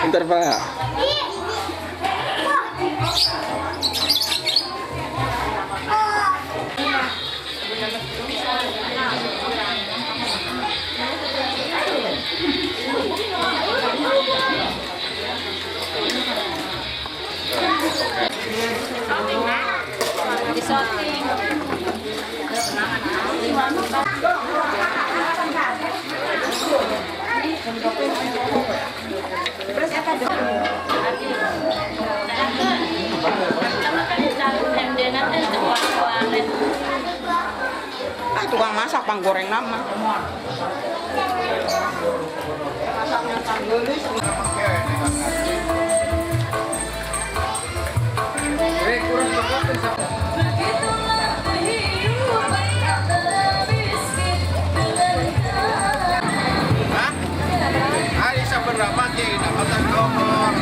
Bentar, Pak. Di shooting. Tukang masak pang goreng nama. Hari seberapa sih dapatan nomor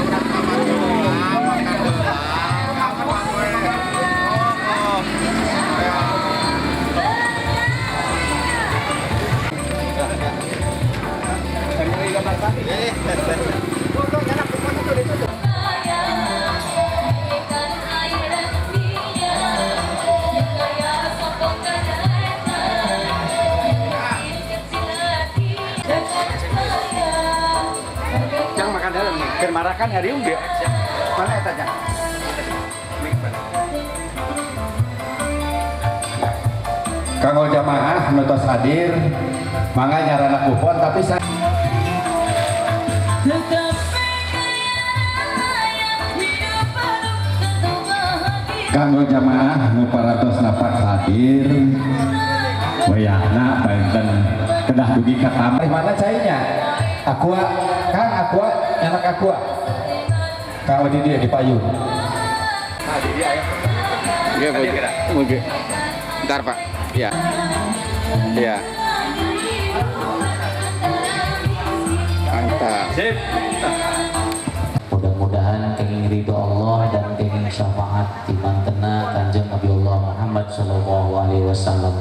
urat kamar makan Jangan makan dalam nih. Kermarakan hari umbi. Mana eta Jang? Kanggo jamaah nutos hadir mangga nyarana kupon tapi saya kanggo jamaah nu paratos napak hadir wayahna painten kedah dugi ka taman mana cainya aqua Kang aqua anak aqua Kang di dia di payung Iya, mungkin. Bentar, Pak. Ya. Ya. Mantap. Sip. Mudah-mudahan kenging ridho Allah dan kenging syafaat dimantena Kanjeng Nabi Allah Muhammad sallallahu alaihi wasallam.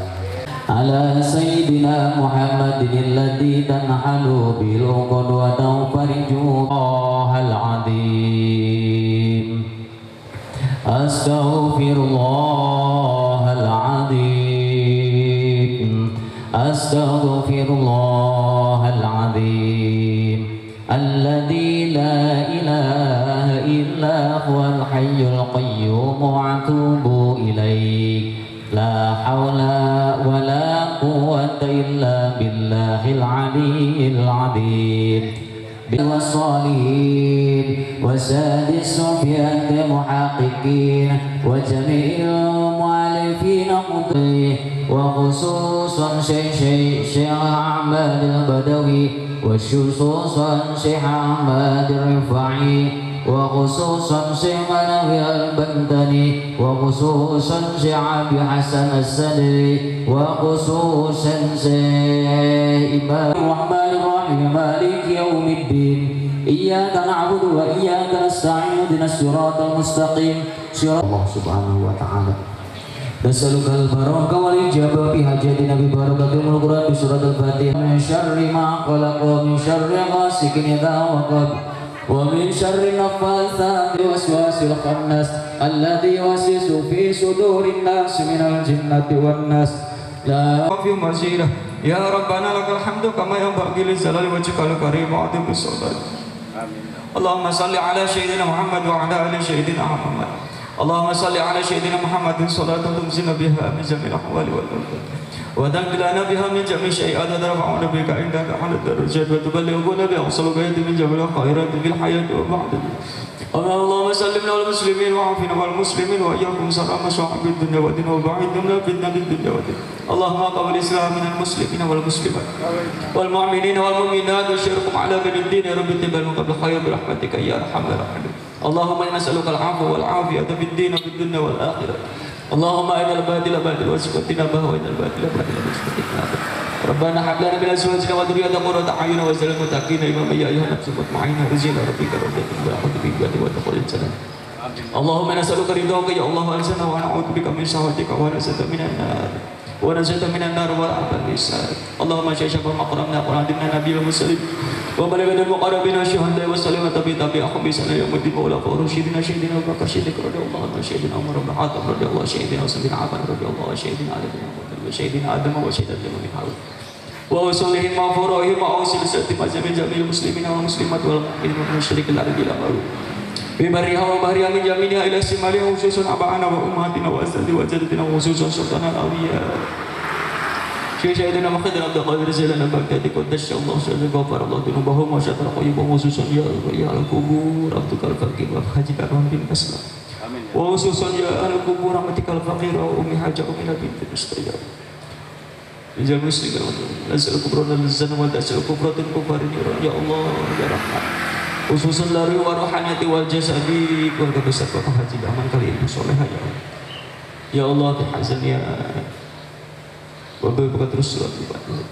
Ala sayyidina Muhammadin alladzi tanhalu bil uqad wa tawfariju al azim. Astaghfirullahal azim. Astaghfirullahal azim. Alladzi la ilaha illa huwal hayyul qayyum wa atubu ilaih. La haula wa la quwwata illa billahil aliyyil azim. والصالحين وساد الصفيات محققين وجميع المؤلفين قطعين وخصوصا شيخ أحمد البدوي وخصوصا شيخ أحمد الرفاعي وخصوصا شيخ منوي البندني وخصوصا شيخ أبي حسن السدري وخصوصا شيخ إمام الرحمن الرحيم مالك يوم الدين إياك نعبد وإياك نستعين اهدنا الصراط المستقيم صراط الله سبحانه وتعالى نسألك البركة والإجابة في حاجتنا ببركة القرآن بسورة الفاتحة من شر ما خلق ومن شر غاسق إذا وقب ومن شر النفاثات وسواس الخناس الذي يوسوس في صدور الناس من الجنة والناس لا في مسيرة يا ربنا لك الحمد كما ينبغي لجلال وجهك الكريم وعظيم السلطان. اللهم صل على سيدنا محمد وعلى آل سيدنا محمد. اللهم صل على سيدنا محمد صلاة تنزل بها من جميع الأحوال والأرض وتنقلنا بها من جميع الشيئات ترفعنا بك عندك على الدرجات وتبلغنا بها أقصى الغايات من جميع الخيرات في الحياة وبعد. اللهم سلمنا والمسلمين وعافنا والمسلمين وإياكم سلام صاحب الدنيا والدين وبعدنا فتنة الدنيا والدين. اللهم قبل الإسلام من المسلمين والمسلمات والمؤمنين والمؤمنات وشركم على من الدين يا رب تبارك قبل خير برحمتك يا أرحم الراحمين. اللهم إنا نسألك العفو والعافية في الدين وفي الدنيا والآخرة. اللهم أرنا الباطل باطلا وارزقنا به وإن الباطل باطلا وارزقنا به. ربنا هب لنا من أزواجنا وذرياتنا قرة أعين واجعلنا للمتقين إماما يا أيها النفس المطمئنة ارجعي ربك ربك وأعوذ بك وتقول الجنة. اللهم نسألك رضاك يا الله أنزلنا ونعوذ بك من سخطك ونجاة من النار ونجاة من النار والعذاب النار. اللهم شفع مقرمنا وعلمنا نبي المرسلين وبلغنا المقربين الشهداء والسلامة بتابعهم بسنة يوم الدين ولا فرشدنا شهدنا وبكر شهدك رضي الله عنه شهدنا عمر بن الخطاب رضي الله شهدنا وسيدنا عفان رضي الله شهدنا علي بن أبي طالب وشهدنا آدم وشهدنا من حول وأصولهم وفروعهم وأوصل سلسلة جميع المسلمين والمسلمات والمؤمنين والمشركين الأرض إلى مروه ببرها وبهرها من جميعها إلى شمالها وخصوصا أبانا وأمهاتنا وأجدادنا وجدتنا وخصوصا سلطان الأولياء سيدنا محمد عبد القادر جيلاني البغدادي قدس الله سرنا غفر الله ذنوبهم وستر عيوبهم وخصوصا يا القبور عبدك الفقير وحاج كرم بن أسلم وخصوصا يا القبور رحمتك الفقير وأم حاجة أمنا بنت مستجاب رجال مسلمين نزل كبرنا للزنا ودسل كبرة كفارين يا الله يا رحمن خصوصا لari warohaniati wal jasadi keluarga besar Bapak Haji Aman kali ini soleh ya Allah ya Allah Hazan ya wabil buka terus surat ibadah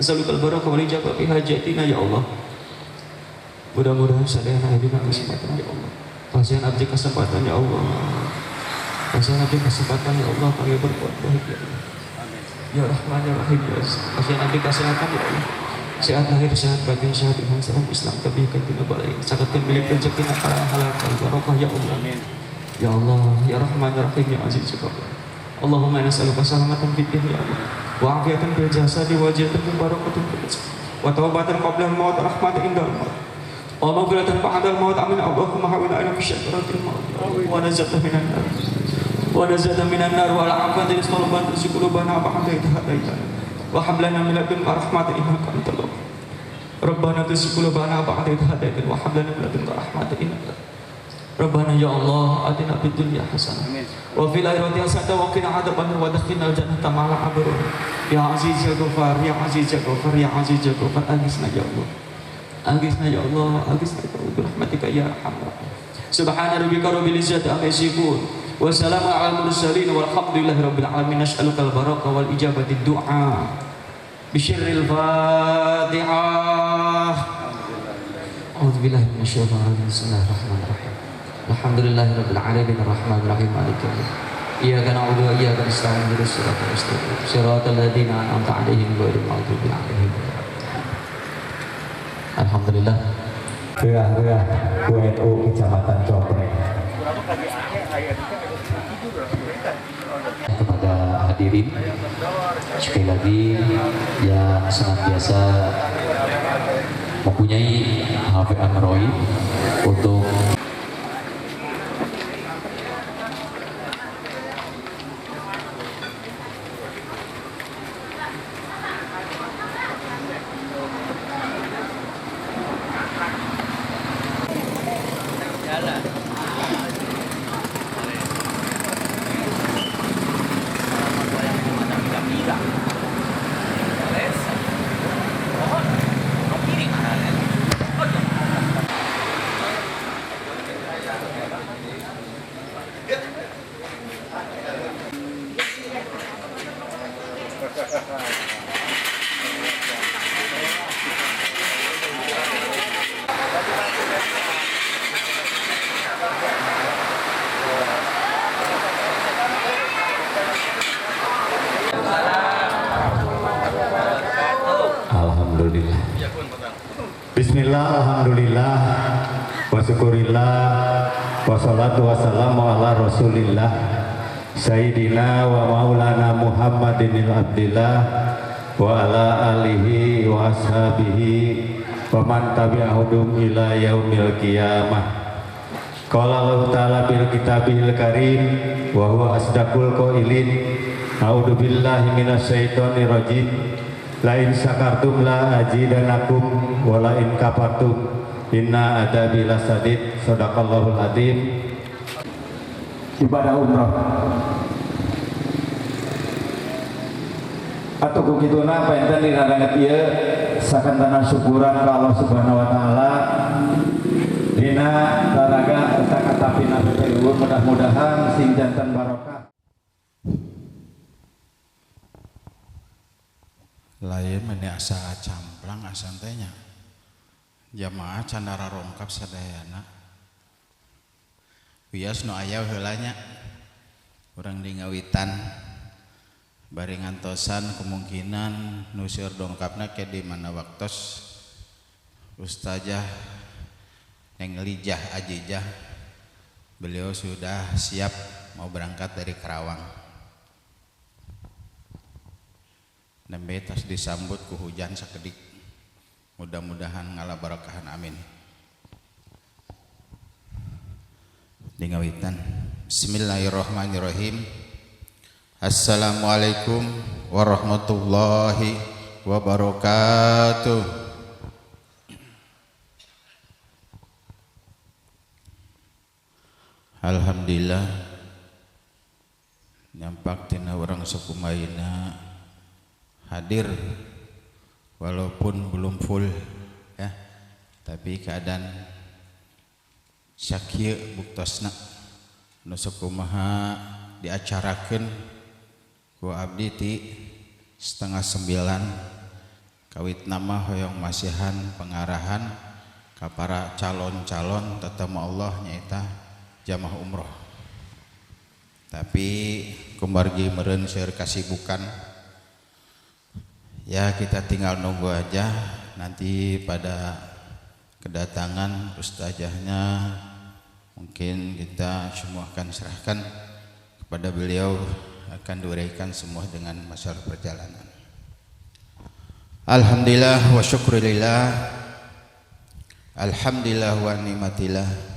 asalukal barakah wal ijabah fi hajatina ya Allah mudah-mudahan sadayana hidupnya kesempatan ya Allah pasien abdi kesempatan ya Allah pasien abdi kesempatan ya Allah kami berbuat baik ya Allah ya Rahman ya Rahim ya pasien abdi kesehatan ya Allah sehat lahir, sehat batin, sehat iman, salam Islam, kebaikan tidak balai, sakatkan milik rezeki halal barokah ya Allah. Ya Allah, ya Rahman, ya Rahim, ya Aziz, ya Allah. Allahumma nas'aluka salamatan fid din ya Allah. Wa afiatan fil jasadi wa jannatan barakatun fil rizq. Wa tawbatan qabla al-maut, rahmatan inda al-maut. Wa maghfiratan ba'da al-maut. Amin. Allahumma hawwina fi syakaratil maut. Wa najata minan nar. Wa najata minan nar wa al-'afata isqalban qulubana ba'da idhadaitana. وهب لنا من لدنك رحمة إنك أنت الوهاب ربنا تزغ قلوبنا بعد إذ هديتنا وهب لنا من لدنك رحمة إنك ربنا يا الله آتنا في الدنيا حسنة وفي الآخرة حسنة وقنا عذاب النار وادخلنا الجنة مع الأبرار يا عزيز يا غفار يا عزيز يا غفار يا عزيز يا غفار أغثنا يا الله أغثنا يا الله أغثنا يا الله برحمتك يا أرحم الراحمين سبحان ربك رب العزة عما يصفون والسلام على المرسلين والحمد لله رب العالمين نسألك البركة والإجابة الدعاء بشر الفاتحة أعوذ بالله من الشيطان الرجيم بسم الله الرحمن الرحيم الحمد لله رب العالمين الرحمن الرحيم مالك يوم الدين إياك نعبد وإياك نستعين اهدنا الصراط المستقيم صراط الذين أنعمت عليهم غير المغضوب عليهم Alhamdulillah. Gerah-gerah WNU Kecamatan Copreng. Kepada hadirin sekali lagi yang senantiasa mempunyai HP Android untuk Alhamdulillah. Bismillah, alhamdulillah, wa syukurillah, wa salatu wassalamu ala rasulillah Sayyidina wa maulana Muhammadinil abdillah wa ala alihi wa ashabihi wa man tabi'ahudum ila yaumil qiyamah. Qala Allah ta'ala bil kitabil karim wa huwa asdaqul qailin. A'udzu billahi minasyaitonir rajim. La in syakartum la azidanakum wa la in kafartum inna adabi lasadid. Shadaqallahul adzim. Ibadah umrah atau kukituna penten dinaranget ieu sakantana syukuran ka Allah Subhanahu wa taala dina daraga eta katapina teh mudah-mudahan sing janten barokah. Lain meni asa camplang asantenya jamaah candara rongkap sadayana wias nu aya heulanya urang di ngawitan bari ngantosan kemungkinan nu seueur dongkapna ke di mana waktos Ustazah yang Lijah Ajijah, beliau sudah siap mau berangkat dari Karawang. Nembe tas disambut ku hujan sakedik. Mudah-mudahan ngala barakahan, amin. Dingawitan. Bismillahirrahmanirrahim. Assalamualaikum warahmatullahi wabarakatuh. Alhamdulillah nyampak tina orang sakumaina hadir walaupun belum full ya, tapi keadaan syakieu buktosna nu sakumaha diacarakeun ku abdi ti 8:30 kawit nama hoyong masihan pengarahan ka para calon-calon tetemu Allah nyaita jamaah umroh. Tapi kumargi meureun seueur kasibukan ya, kita tinggal nunggu aja nanti pada kedatangan ustazahnya. Mungkin kita semua akan serahkan kepada beliau, akan diuraikan semua dengan masalah perjalanan. Alhamdulillah wa syukurillah, alhamdulillah wa ni'matillah.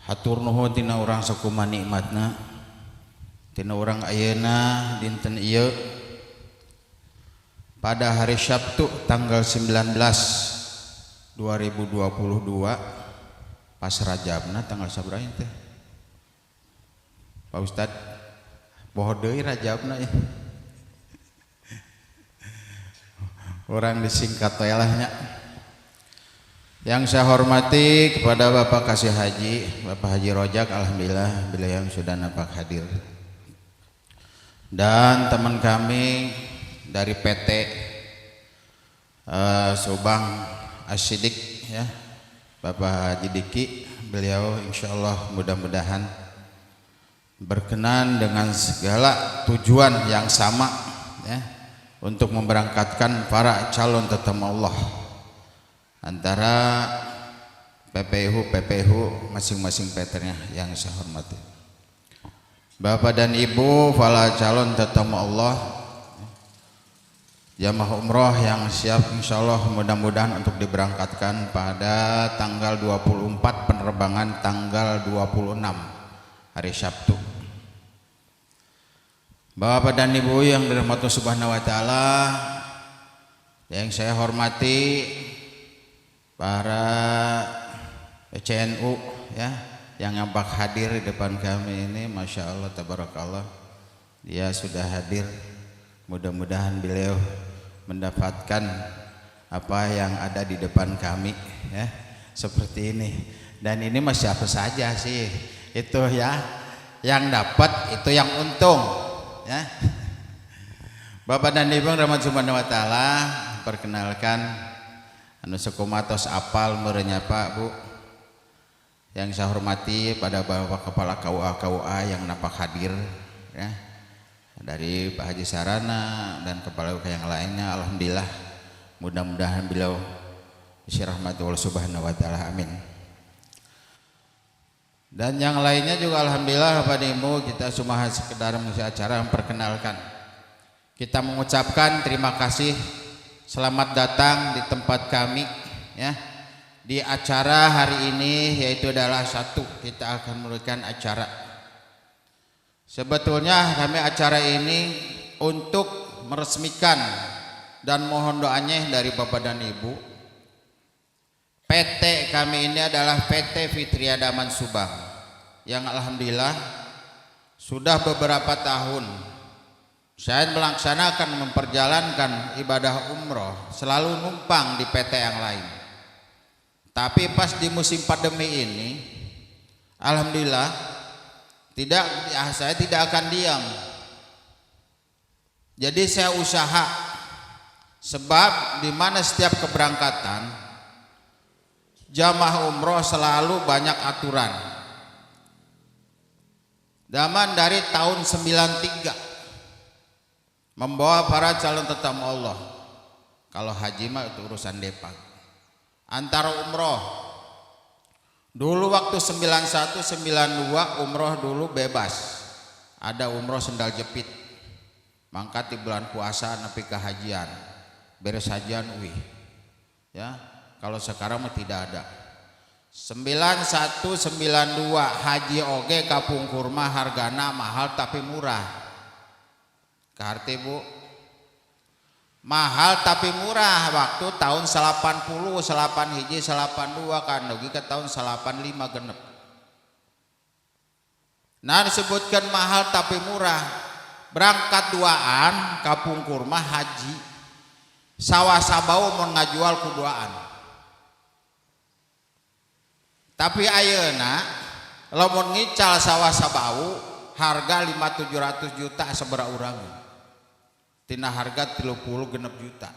Hatur nuhun tina urang sakumaha nikmatna, tina urang ayeuna dinten ieu pada hari Sabtu tanggal 19 2022 pas Rajabna tanggal sabaraha teh Pak Ustad? Poho deui Rajabna ya. Orang disingkat we lah nya. Yang saya hormati kepada Bapak Kasih Haji, Bapak Haji Rojak, alhamdulillah beliau yang sudah nampak hadir. Dan teman kami dari PT Subang Asyidik ya, Bapak Haji Diki, beliau insyaallah mudah-mudahan berkenan dengan segala tujuan yang sama ya, untuk memberangkatkan para calon tetamu Allah antara PPH masing-masing PT-nya yang saya hormati. Bapak dan Ibu para calon tetamu Allah jamaah umroh yang siap insyaallah mudah-mudahan untuk diberangkatkan pada tanggal 24 penerbangan tanggal 26 hari Sabtu. Bapak dan Ibu yang dirahmati Subhanahu wa taala, yang saya hormati para PCNU ya, yang nampak hadir di depan kami ini, masya Allah tabarakallah, dia sudah hadir. Mudah-mudahan beliau mendapatkan apa yang ada di depan kami ya, seperti ini. Dan ini masih apa saja sih itu ya, yang dapat itu yang untung ya. Bapak dan Ibu rahmat subhanahu wa taala, perkenalkan anu sakumatos apal meureunnya Pak Bu, yang saya hormati pada Bapak Kepala KUA yang nampak hadir ya, dari Pak Haji Sarana dan kepala UK yang lainnya. Alhamdulillah mudah-mudahan beliau isi rahmat Allah subhanahu wa ta'ala, amin. Dan yang lainnya juga alhamdulillah Bapak dan Ibu, kita cuma sekedar mengisi acara memperkenalkan. Kita mengucapkan terima kasih, selamat datang di tempat kami ya, di acara hari ini, yaitu adalah satu, kita akan memberikan acara. Sebetulnya kami acara ini untuk meresmikan dan mohon doanya dari Bapak dan Ibu. PT kami ini adalah PT Fitria Daman Subang, yang alhamdulillah sudah beberapa tahun saya melaksanakan memperjalankan ibadah umroh selalu numpang di PT yang lain. Tapi pas di musim pandemi ini, alhamdulillah saya tidak akan diam. Jadi saya usaha, sebab di mana setiap keberangkatan jamaah umroh selalu banyak aturan. Zaman dari tahun 93 membawa para calon tetamu Allah. Kalau haji mah itu urusan depak antara umroh. Dulu waktu 91 92 umroh dulu bebas. Ada umroh sendal jepit. Mangkat di bulan puasa nepi ke hajian. Beres hajian ya. Kalau sekarang mah tidak ada. 91 92 haji oge kapung kurma hargana mahal tapi murah. Karti Bu. Mahal tapi murah waktu tahun 80 8 hiji 82 kan dugi ke tahun 85 genep. Nah disebutkan mahal tapi murah. Berangkat duaan kapung kurma haji sawah sabau mau ngajual kuduaan. Tapi ayeuna lamun ngical sawah sabau harga 5-700 juta sabaraha urang. Tina harga 30 genep juta.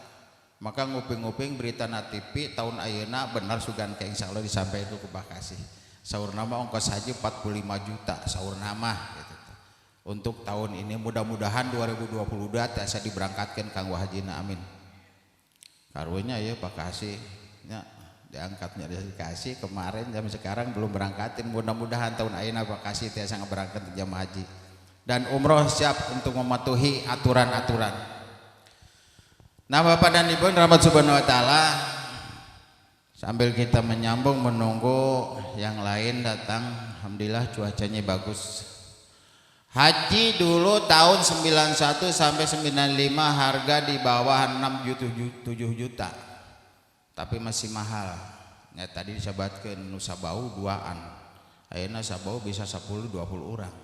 Maka nguping-nguping berita na TV tahun ayeuna benar sugan ke insyaallah disampaikan ke Bakasih. Saur nama ongkos haji 45 juta saur nama gitu. Untuk tahun ini mudah-mudahan 2022 tiasa diberangkatkan kanggo hajina amin. Karunya ya Bakasih nya diangkatnya dikasih kemarin jam sekarang belum berangkatin, mudah-mudahan tahun ayeuna Bakasih tiasa ngeberangkat jamaah haji. Dan umroh siap untuk mematuhi aturan-aturan. Nah Bapak dan Ibu rahmat subhanahu wa ta'ala, sambil kita menyambung menunggu yang lain datang, alhamdulillah cuacanya bagus. Haji dulu tahun 91 sampai 95 harga di bawah 6-7 juta. Tapi masih mahal. Ya tadi disabatkeun nu sabau duaan. Ayeuna sabau bisa 10-20 orang.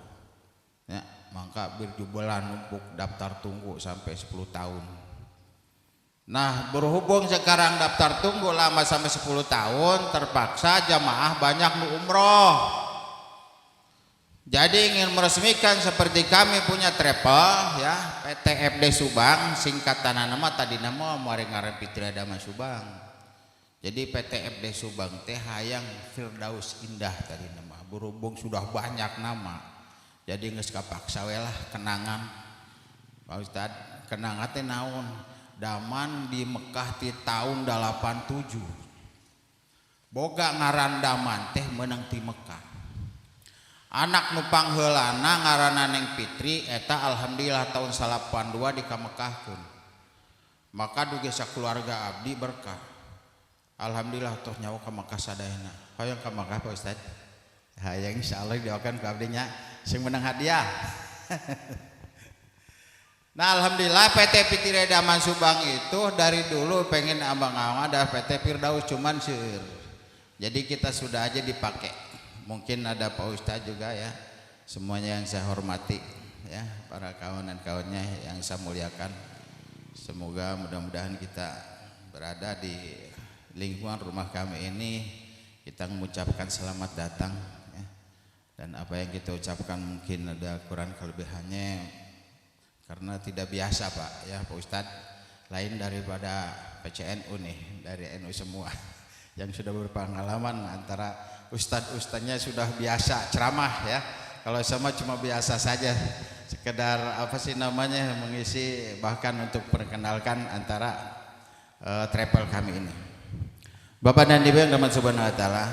Ya, maka berjubalan numpuk daftar tunggu sampai 10 tahun. Nah berhubung sekarang daftar tunggu lama sampai 10 tahun, terpaksa jamaah banyak nu umroh. Jadi ingin meresmikan seperti kami punya travel ya, PT FD Subang, singkatan nama tadi nama muari ngaran Fitri Adama Subang. Jadi PT FD Subang teh hayang Firdaus Indah tadi nama. Berhubung sudah banyak nama. Jadi geus kapaksa we lah kenangan. Pak Ustad, kenangan teh naon? Daman di Mekah ti tahun 87. Boga ngaran daman teh meunang ti Mekah. Anak nu pangheulana ngaranna Neng Fitri eta alhamdulillah tahun 82 dikamekahkeun. Maka dugi sakeluarga abdi berkah. Alhamdulillah toh nyawa ka Mekah sadayana. Hoyong ka Mekah Pak Ustad. Hayang insyaallah doakan ke abdinya sing menang hadiah. Nah alhamdulillah PT Fitri Daman Subang itu dari dulu pengen abang-abang ada PT Firdaus cuman seueur. Jadi kita sudah aja dipakai. Mungkin ada Pak Ustadz juga ya. Semuanya yang saya hormati ya, para kawan dan kawannya yang saya muliakan. Semoga mudah-mudahan kita berada di lingkungan rumah kami ini kita mengucapkan selamat datang. Dan apa yang kita ucapkan mungkin ada kurang kelebihannya karena tidak biasa Pak ya Pak Ustadz, lain daripada PCNU nih, dari NU semua yang sudah berpengalaman. Antara ustadz-ustadznya sudah biasa ceramah ya, kalau sama cuma biasa saja sekedar apa sih namanya mengisi, bahkan untuk perkenalkan antara travel kami ini. Bapak dan Ibu yang dirahmati subhanahu wa ta'ala,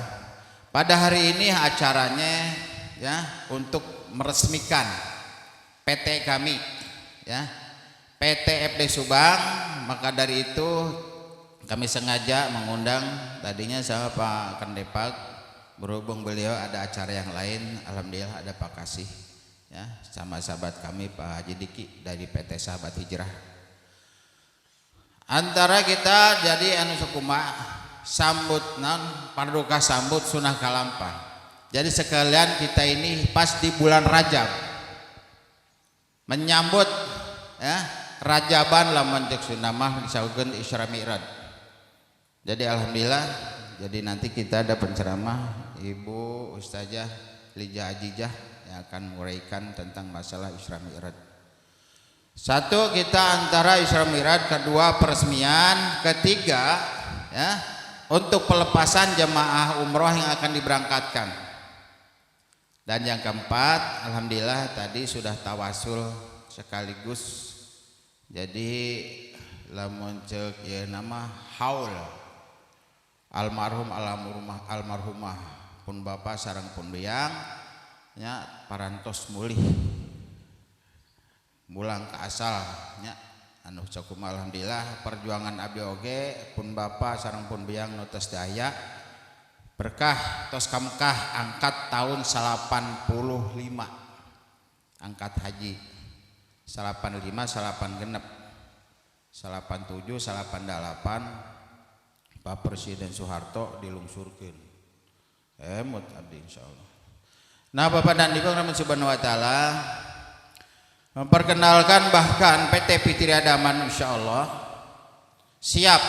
pada hari ini acaranya ya untuk meresmikan PT kami ya, PT FD Subang. Maka dari itu kami sengaja mengundang tadinya sama Pak Kandepak, berhubung beliau ada acara yang lain, alhamdulillah ada Pak Kasih ya, sama sahabat kami Pak Haji Diki dari PT Sahabat Hijrah. Antara kita jadi anu sukuma sambut non parduka sambut sunah kalampah. Jadi sekalian kita ini pas di bulan Rajab menyambut ya Rajaban lamun cek sunamah disaukeun Isra Mi'raj. Jadi alhamdulillah, jadi nanti kita ada penceramah Ibu Ustazah Lija Ajijah yang akan menguraikan tentang masalah Isra Mi'raj. Satu, kita antara Isra Mi'raj, kedua peresmian, ketiga ya untuk pelepasan jemaah umroh yang akan diberangkatkan. Dan yang keempat, alhamdulillah tadi sudah tawasul sekaligus. Jadi lamun cek ya nama haul almarhumah pun bapak sareng pun biang nya parantos mulih mulang ke asal nya anu sakumaha alhamdulillah perjuangan abdi oge pun bapak sareng pun biang nu tos daya berkah tos ka Mekah angkat tahun 85 angkat haji 85 86 87 88 Pak Presiden Soeharto dilungsurkeun emut abdi insyaallah. Nah Bapak dan Ibu rahmat subhanahu wa taala memperkenalkan bahkan PT Fitri Adaman insyaallah siap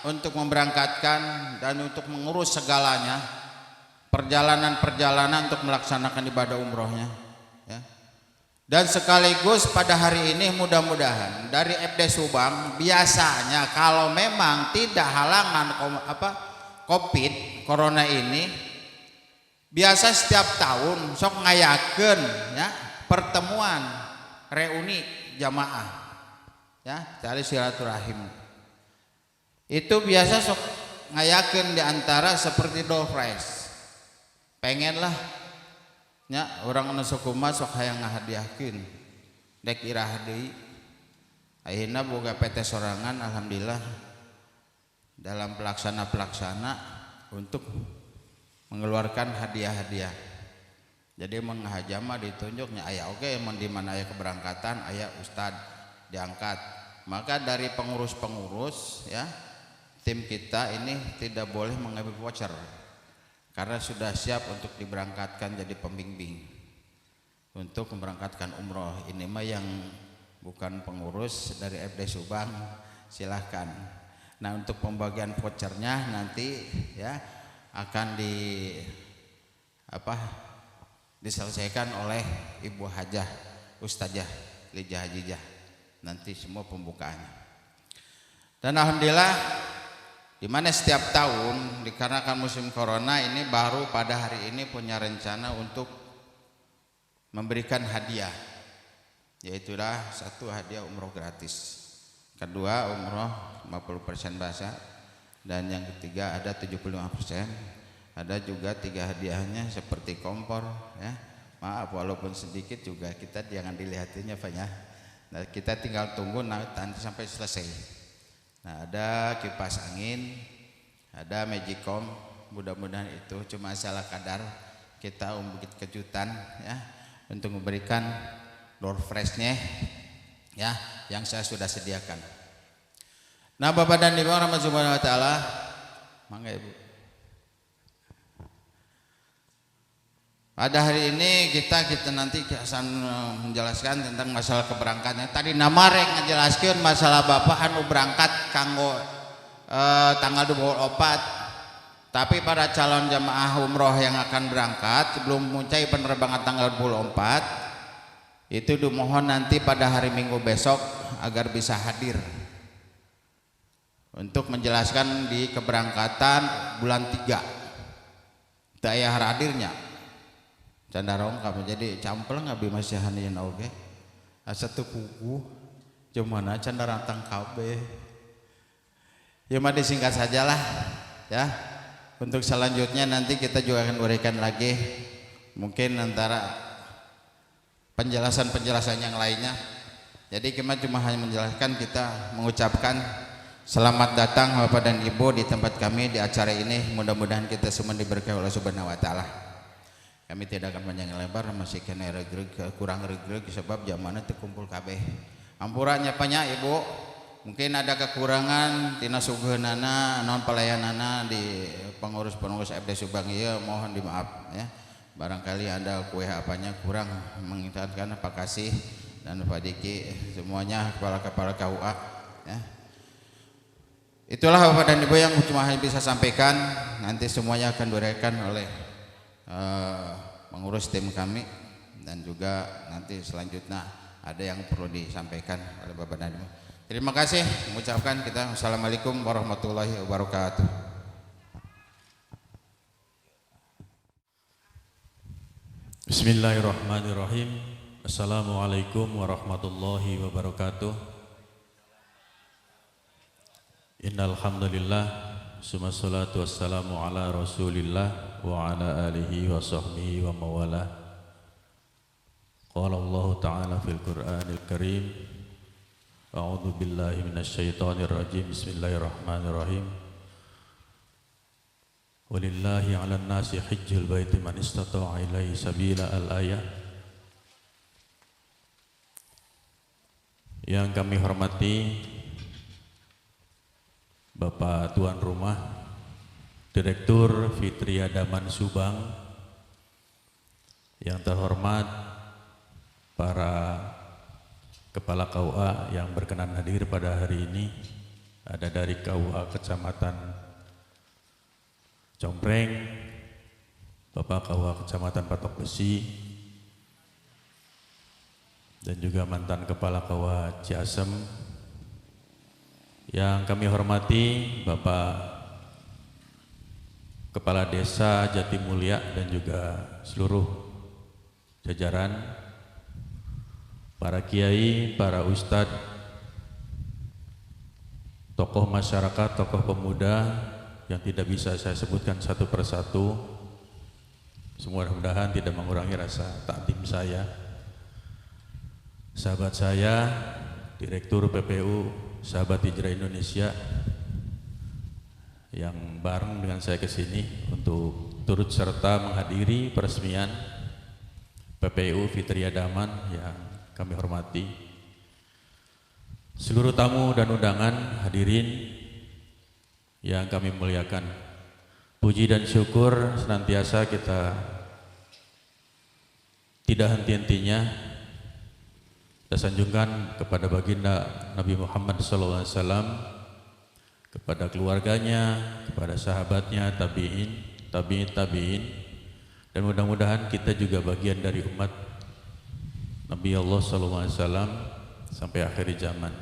untuk memberangkatkan dan untuk mengurus segalanya perjalanan-perjalanan untuk melaksanakan ibadah umrohnya ya. Dan sekaligus pada hari ini mudah-mudahan dari FD Subang biasanya kalau memang tidak halangan COVID corona ini biasa setiap tahun sok ngayakeun ya pertemuan reuni jamaah ya cari silaturahim itu biasa sok ngayakeun diantara seperti door prize pengen lah nya orang anu sukuma sok hayang ngahadiahkeun dek irah deui ayeuna boga PT sorangan alhamdulillah dalam pelaksana untuk mengeluarkan hadiah-hadiah. Jadi menghajama ditunjuknya aya oke mun di mana aya keberangkatan aya ustad diangkat. Maka dari pengurus-pengurus ya tim kita ini tidak boleh mengambil voucher karena sudah siap untuk diberangkatkan jadi pembimbing untuk memberangkatkan umroh. Ini mah yang bukan pengurus dari FD Subang silahkan. Nah untuk pembagian vouchernya nanti ya akan diselesaikan oleh Ibu Hajah Ustazah Lijah Hajijah nanti semua pembukaannya. Dan alhamdulillah di mana setiap tahun dikarenakan musim corona ini baru pada hari ini punya rencana untuk memberikan hadiah, yaitulah satu hadiah umroh gratis, kedua umroh 50% bahasa, dan yang ketiga ada 75%. Ada juga 3 hadiahnya seperti kompor ya. Maaf walaupun sedikit juga kita jangan dilihatinnya Pak ya. Nah, kita tinggal tunggu nanti sampai selesai. Nah, ada kipas angin, ada magicom, mudah-mudahan itu cuma salah kadar kita membuat kejutan ya untuk memberikan door freshnya ya yang saya sudah sediakan. Nah Bapak dan Ibu rahmatullah taala, mangga Ibu. Pada hari ini kita nanti akan menjelaskan tentang masalah keberangkatan. Tadi namarek ngejelaskeun masalah Bapak anu berangkat kanggo tanggal 24. Tapi para calon jamaah umroh yang akan berangkat sebelum mulai penerbangan tanggal 24 itu dimohon nanti pada hari Minggu besok agar bisa hadir untuk menjelaskan di keberangkatan bulan 3 daya hadirnya candarong kamu jadi campel ngabi masih hanian oge asa teu kuku cumana candarantang kabeh ya mah disingkat sajalah ya. Untuk selanjutnya nanti kita juga akan berikan lagi mungkin antara penjelasan-penjelasan yang lainnya. Jadi kita cuma hanya menjelaskan, kita mengucapkan selamat datang Bapak dan Ibu di tempat kami di acara ini. Mudah-mudahan kita semua diberkahi oleh Subhanahu wa taala. Kami tidak akan panjang lebar, masih kena kurang regreg sebab zamanna teu kumpul kabeh. Ampurannya banyak Ibu. Mungkin ada kekurangan tina sugeunana non pelayanana di pengurus-pengurus FD Subang ieu mohon dimaaf ya. Barangkali ada kue apanya kurang mengingatkan Pak Kasih dan Pak Diki semuanya kepala-kepala KUA ya. Itulah Bapak dan Ibu yang cuma bisa sampaikan, nanti semuanya akan diberikan oleh pengurus tim kami dan juga nanti selanjutnya ada yang perlu disampaikan oleh Bapak dan Ibu. Terima kasih, mengucapkan kita Assalamualaikum warahmatullahi wabarakatuh. Bismillahirrahmanirrahim. Assalamualaikum warahmatullahi wabarakatuh. Innal hamdalillah summa salatu wassalamu ala rasulillah wa ala alihi wa sahbihi wa mawalah. Qala Allah ta'ala fil Qur'anil Karim, a'udzu billahi minasyaitonir rajim, bismillahirrahmanirrahim. Walillahi 'alan nasi hajjul baiti man istata'a ilaihi sabila, al-ayah. Yang kami hormati Bapak Tuan Rumah Direktur Fitria Daman Subang, yang terhormat para Kepala KUA yang berkenan hadir pada hari ini, ada dari KUA Kecamatan Combreng, Bapak KUA Kecamatan Patok Besi, dan juga mantan Kepala KUA Ciasem. Yang kami hormati Bapak Kepala Desa Jatimulya dan juga seluruh jajaran, para kiai, para ustadz, tokoh masyarakat, tokoh pemuda yang tidak bisa saya sebutkan satu persatu. Mudah-mudahan tidak mengurangi rasa takdim saya. Sahabat saya, Direktur PPU Sahabat Hijrah Indonesia yang bareng dengan saya ke sini untuk turut serta menghadiri peresmian PPU Fitria Daman yang kami hormati. Seluruh tamu dan undangan, hadirin yang kami muliakan, puji dan syukur senantiasa kita tidak henti-hentinya kita sanjungkan kepada baginda Nabi Muhammad SAW, kepada keluarganya, kepada sahabatnya, tabi'in, dan mudah-mudahan kita juga bagian dari umat Nabi Allah SAW sampai akhir zaman.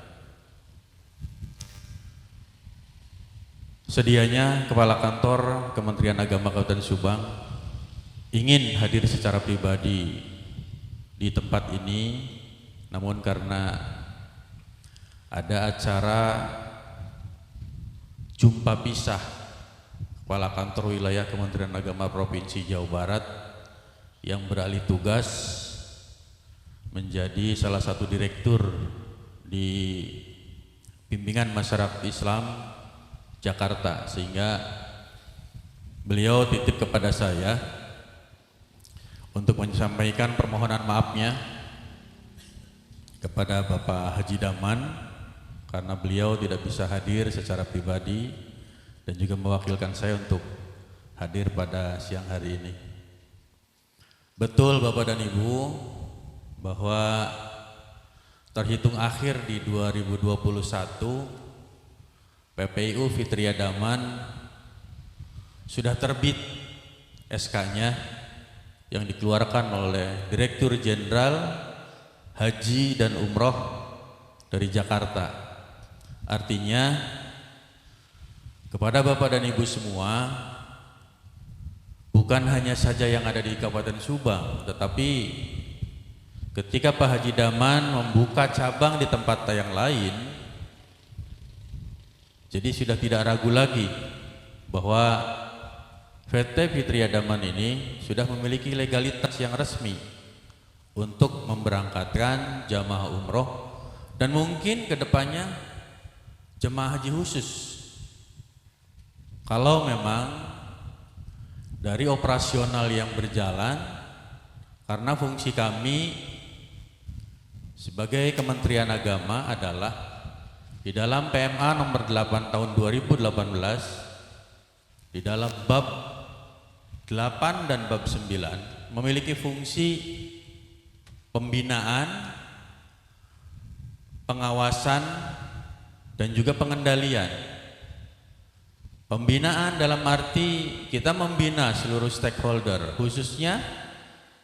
Sedianya Kepala Kantor Kementerian Agama Kabupaten Subang ingin hadir secara pribadi di tempat ini, namun karena ada acara jumpa pisah Kepala Kantor Wilayah Kementerian Agama Provinsi Jawa Barat yang beralih tugas menjadi salah satu direktur di Bimbingan Masyarakat Islam Jakarta, sehingga beliau titip kepada saya untuk menyampaikan permohonan maafnya kepada Bapak Haji Daman karena beliau tidak bisa hadir secara pribadi dan juga mewakilkan saya untuk hadir pada siang hari ini. Betul Bapak dan Ibu bahwa terhitung akhir di 2021 PPU Fitria Daman sudah terbit SK-nya yang dikeluarkan oleh Direktur Jenderal Haji dan Umroh dari Jakarta. Artinya kepada Bapak dan Ibu semua, bukan hanya saja yang ada di Kabupaten Subang, tetapi ketika Pak Haji Daman membuka cabang di tempat yang lain, jadi sudah tidak ragu lagi bahwa PT Fitria Daman ini sudah memiliki legalitas yang resmi untuk memberangkatkan jamaah umroh dan mungkin kedepannya jemaah haji khusus. Kalau memang dari operasional yang berjalan, karena fungsi kami sebagai Kementerian Agama adalah di dalam PMA nomor 8 tahun 2018 di dalam bab 8 dan bab 9 memiliki fungsi pembinaan, pengawasan, dan juga pengendalian. Pembinaan dalam arti kita membina seluruh stakeholder, khususnya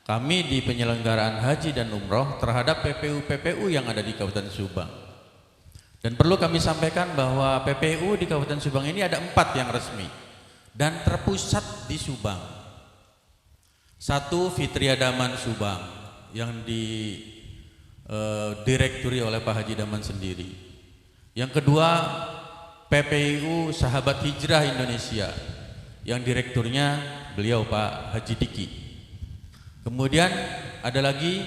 kami di penyelenggaraan haji dan umroh terhadap PPU-PPU yang ada di Kabupaten Subang. Dan perlu kami sampaikan bahwa PPU di Kabupaten Subang ini ada 4 yang resmi dan terpusat di Subang. 1 Fitria Daman Subang yang direkturi oleh Pak Haji Daman sendiri. Yang kedua PPIU Sahabat Hijrah Indonesia yang direkturnya beliau Pak Haji Diki. Kemudian ada lagi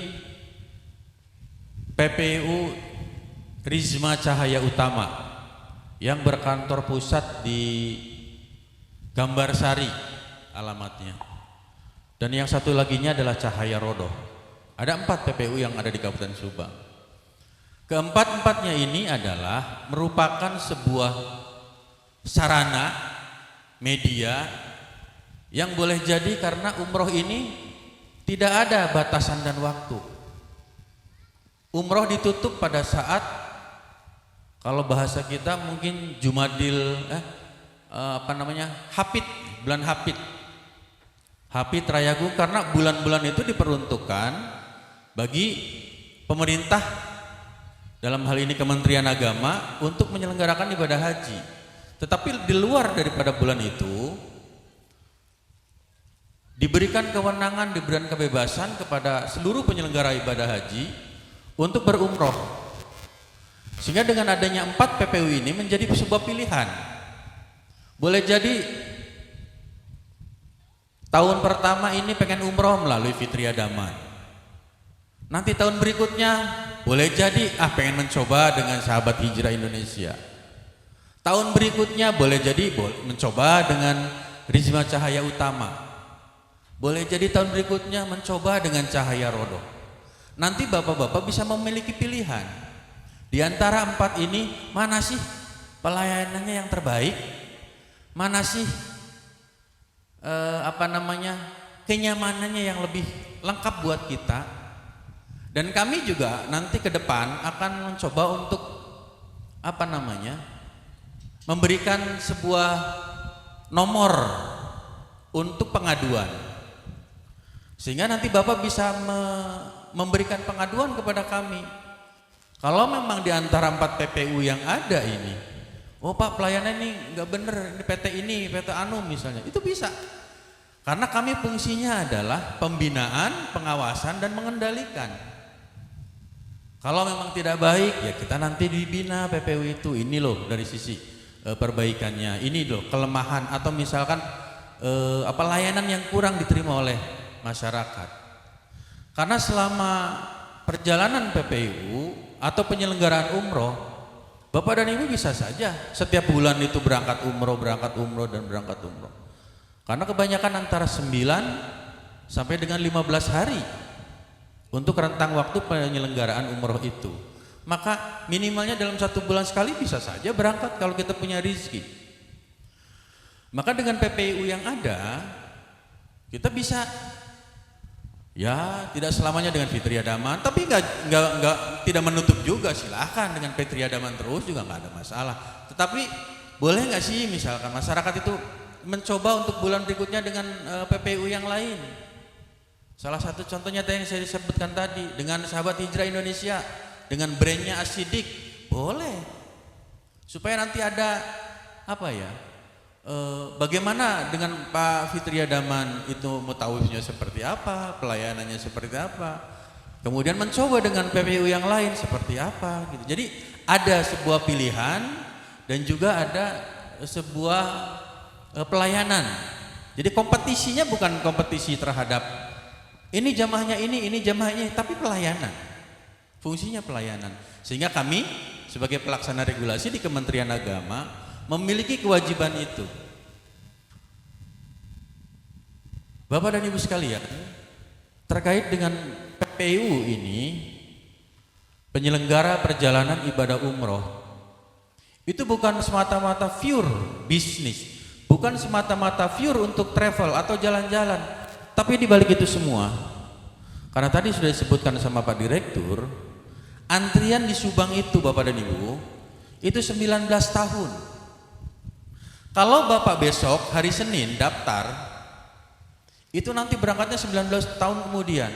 PPIU Rizma Cahaya Utama yang berkantor pusat di Gambarsari alamatnya. Dan yang satu laginya adalah Cahaya Rodoh. Ada 4 PPU yang ada di Kabupaten Subang. Keempat-empatnya ini adalah merupakan sebuah sarana media yang boleh jadi karena umroh ini tidak ada batasan dan waktu. Umroh ditutup pada saat, kalau bahasa kita mungkin Jumadil Hapid, bulan Hapid. Hapid Rayagung, karena bulan-bulan itu diperuntukkan bagi pemerintah, dalam hal ini Kementerian Agama, untuk menyelenggarakan ibadah haji. Tetapi di luar daripada bulan itu diberikan kewenangan, diberikan kebebasan kepada seluruh penyelenggara ibadah haji untuk berumroh. Sehingga dengan adanya 4 PPU ini menjadi sebuah pilihan. Boleh jadi tahun pertama ini pengen umroh melalui Fitriadaman. Nanti tahun berikutnya boleh jadi pengen mencoba dengan Sahabat Hijrah Indonesia. Tahun berikutnya boleh jadi mencoba dengan Rizma Cahaya Utama. Boleh jadi tahun berikutnya mencoba dengan Cahaya Rodoh. Nanti bapak-bapak bisa memiliki pilihan. Di antara 4 ini, mana sih pelayanannya yang terbaik? Mana sih kenyamanannya yang lebih lengkap buat kita? Dan kami juga nanti ke depan akan mencoba untuk memberikan sebuah nomor untuk pengaduan, sehingga nanti bapak bisa memberikan pengaduan kepada kami. Kalau memang di antara 4 PPU yang ada ini, oh Pak, pelayanan ini nggak bener, ini PT Anu misalnya, itu bisa. Karena kami fungsinya adalah pembinaan, pengawasan, dan mengendalikan. Kalau memang tidak baik, ya kita nanti dibina PPU itu. Ini loh dari sisi perbaikannya, ini loh kelemahan, atau misalkan layanan yang kurang diterima oleh masyarakat. Karena selama perjalanan PPU atau penyelenggaraan umroh, Bapak dan Ibu bisa saja setiap bulan itu berangkat umroh. Karena kebanyakan antara 9 sampai dengan 15 hari untuk rentang waktu penyelenggaraan umroh itu. Maka minimalnya dalam 1 bulan sekali bisa saja berangkat kalau kita punya rezeki. Maka dengan PPU yang ada, kita bisa, ya tidak selamanya dengan Fitriadaman, tapi tidak menutup juga, silahkan dengan Fitriadaman terus juga nggak ada masalah. Tetapi boleh nggak sih misalkan masyarakat itu mencoba untuk bulan berikutnya dengan PPU yang lain? Salah satu contohnya yang saya sebutkan tadi, dengan Sahabat Hijrah Indonesia, dengan brandnya Asidik, boleh. Supaya nanti ada bagaimana dengan Pak Fitriadaman itu mutawifnya seperti apa, pelayanannya seperti apa, kemudian mencoba dengan PPU yang lain seperti apa gitu. Jadi ada sebuah pilihan dan juga ada sebuah pelayanan. Jadi kompetisinya bukan kompetisi terhadap ini jamaahnya ini jamaahnya, tapi pelayanan. Fungsinya pelayanan. Sehingga kami sebagai pelaksana regulasi di Kementerian Agama memiliki kewajiban itu. Bapak dan Ibu sekalian, terkait dengan PPU ini, penyelenggara perjalanan ibadah umroh, itu bukan semata-mata pure bisnis, bukan semata-mata pure untuk travel atau jalan-jalan, tapi di balik itu semua, karena tadi sudah disebutkan sama Pak Direktur, antrian di Subang itu Bapak dan Ibu, itu 19 tahun. Kalau Bapak besok hari Senin daftar, itu nanti berangkatnya 19 tahun kemudian.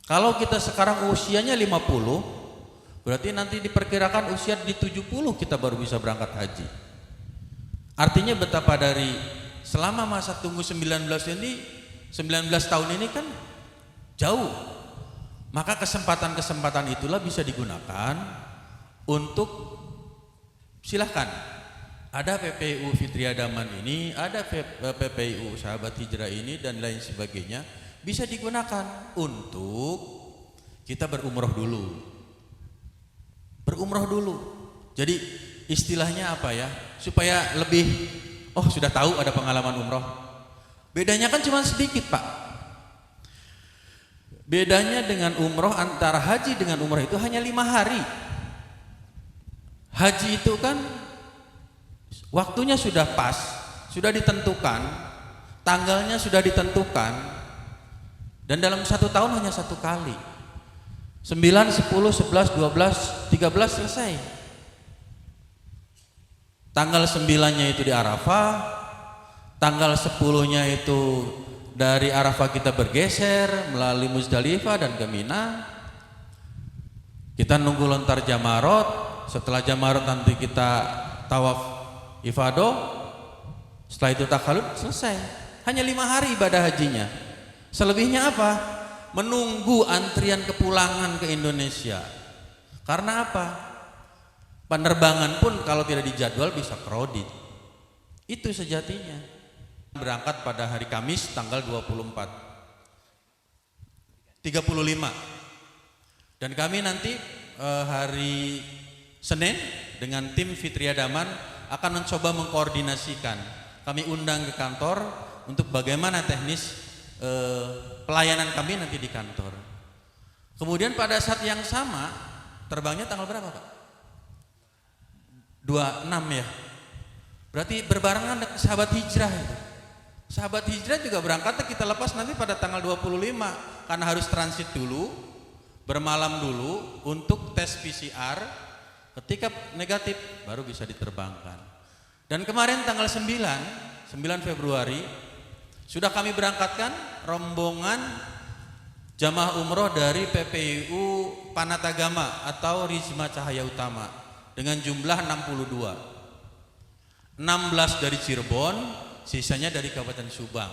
Kalau kita sekarang usianya 50, berarti nanti diperkirakan usia di 70 kita baru bisa berangkat haji. Artinya betapa dari selama masa tunggu 19 tahun ini kan jauh. Maka kesempatan-kesempatan itulah bisa digunakan untuk silahkan. Ada PPU Fitriya Daman ini, ada PPU Sahabat Hijrah ini dan lain sebagainya, bisa digunakan untuk kita berumroh dulu. Berumroh dulu. Jadi istilahnya apa ya? Supaya lebih, oh sudah tahu ada pengalaman umroh. Bedanya kan cuma sedikit, Pak. Bedanya dengan umroh, antara haji dengan umroh itu hanya 5 hari. Haji itu kan waktunya sudah pas, sudah ditentukan, tanggalnya sudah ditentukan, dan dalam 1 tahun hanya 1 kali. 9, 10, 11, 12, 13 selesai. Tanggal 9-nya itu di Arafah, tanggal 10-nya itu dari Arafah kita bergeser melalui Muzdalifah dan ke Mina. Kita nunggu lontar Jamarot, setelah Jamarot nanti kita tawaf ifadah, setelah itu takhalud, selesai. Hanya 5 hari ibadah hajinya. Selebihnya apa? Menunggu antrian kepulangan ke Indonesia. Karena apa? Penerbangan pun kalau tidak dijadwal bisa crowded. Itu sejatinya. Berangkat pada hari Kamis tanggal 24 35, dan kami nanti hari Senin dengan tim Fitriya Daman akan mencoba mengkoordinasikan. Kami undang ke kantor untuk bagaimana teknis pelayanan kami nanti di kantor. Kemudian pada saat yang sama, terbangnya tanggal berapa, Pak? 26 ya. Berarti berbarengan dengan Sahabat Hijrah itu. Sahabat Hijrah juga berangkatnya kita lepas nanti pada tanggal 25, karena harus transit dulu, bermalam dulu untuk tes PCR. Ketika negatif baru bisa diterbangkan. Dan kemarin tanggal 9 Februari sudah kami berangkatkan rombongan jamaah umroh dari PPIU Panatagama atau Rizma Cahaya Utama dengan jumlah 62. 16 dari Cirebon, sisanya dari Kabupaten Subang.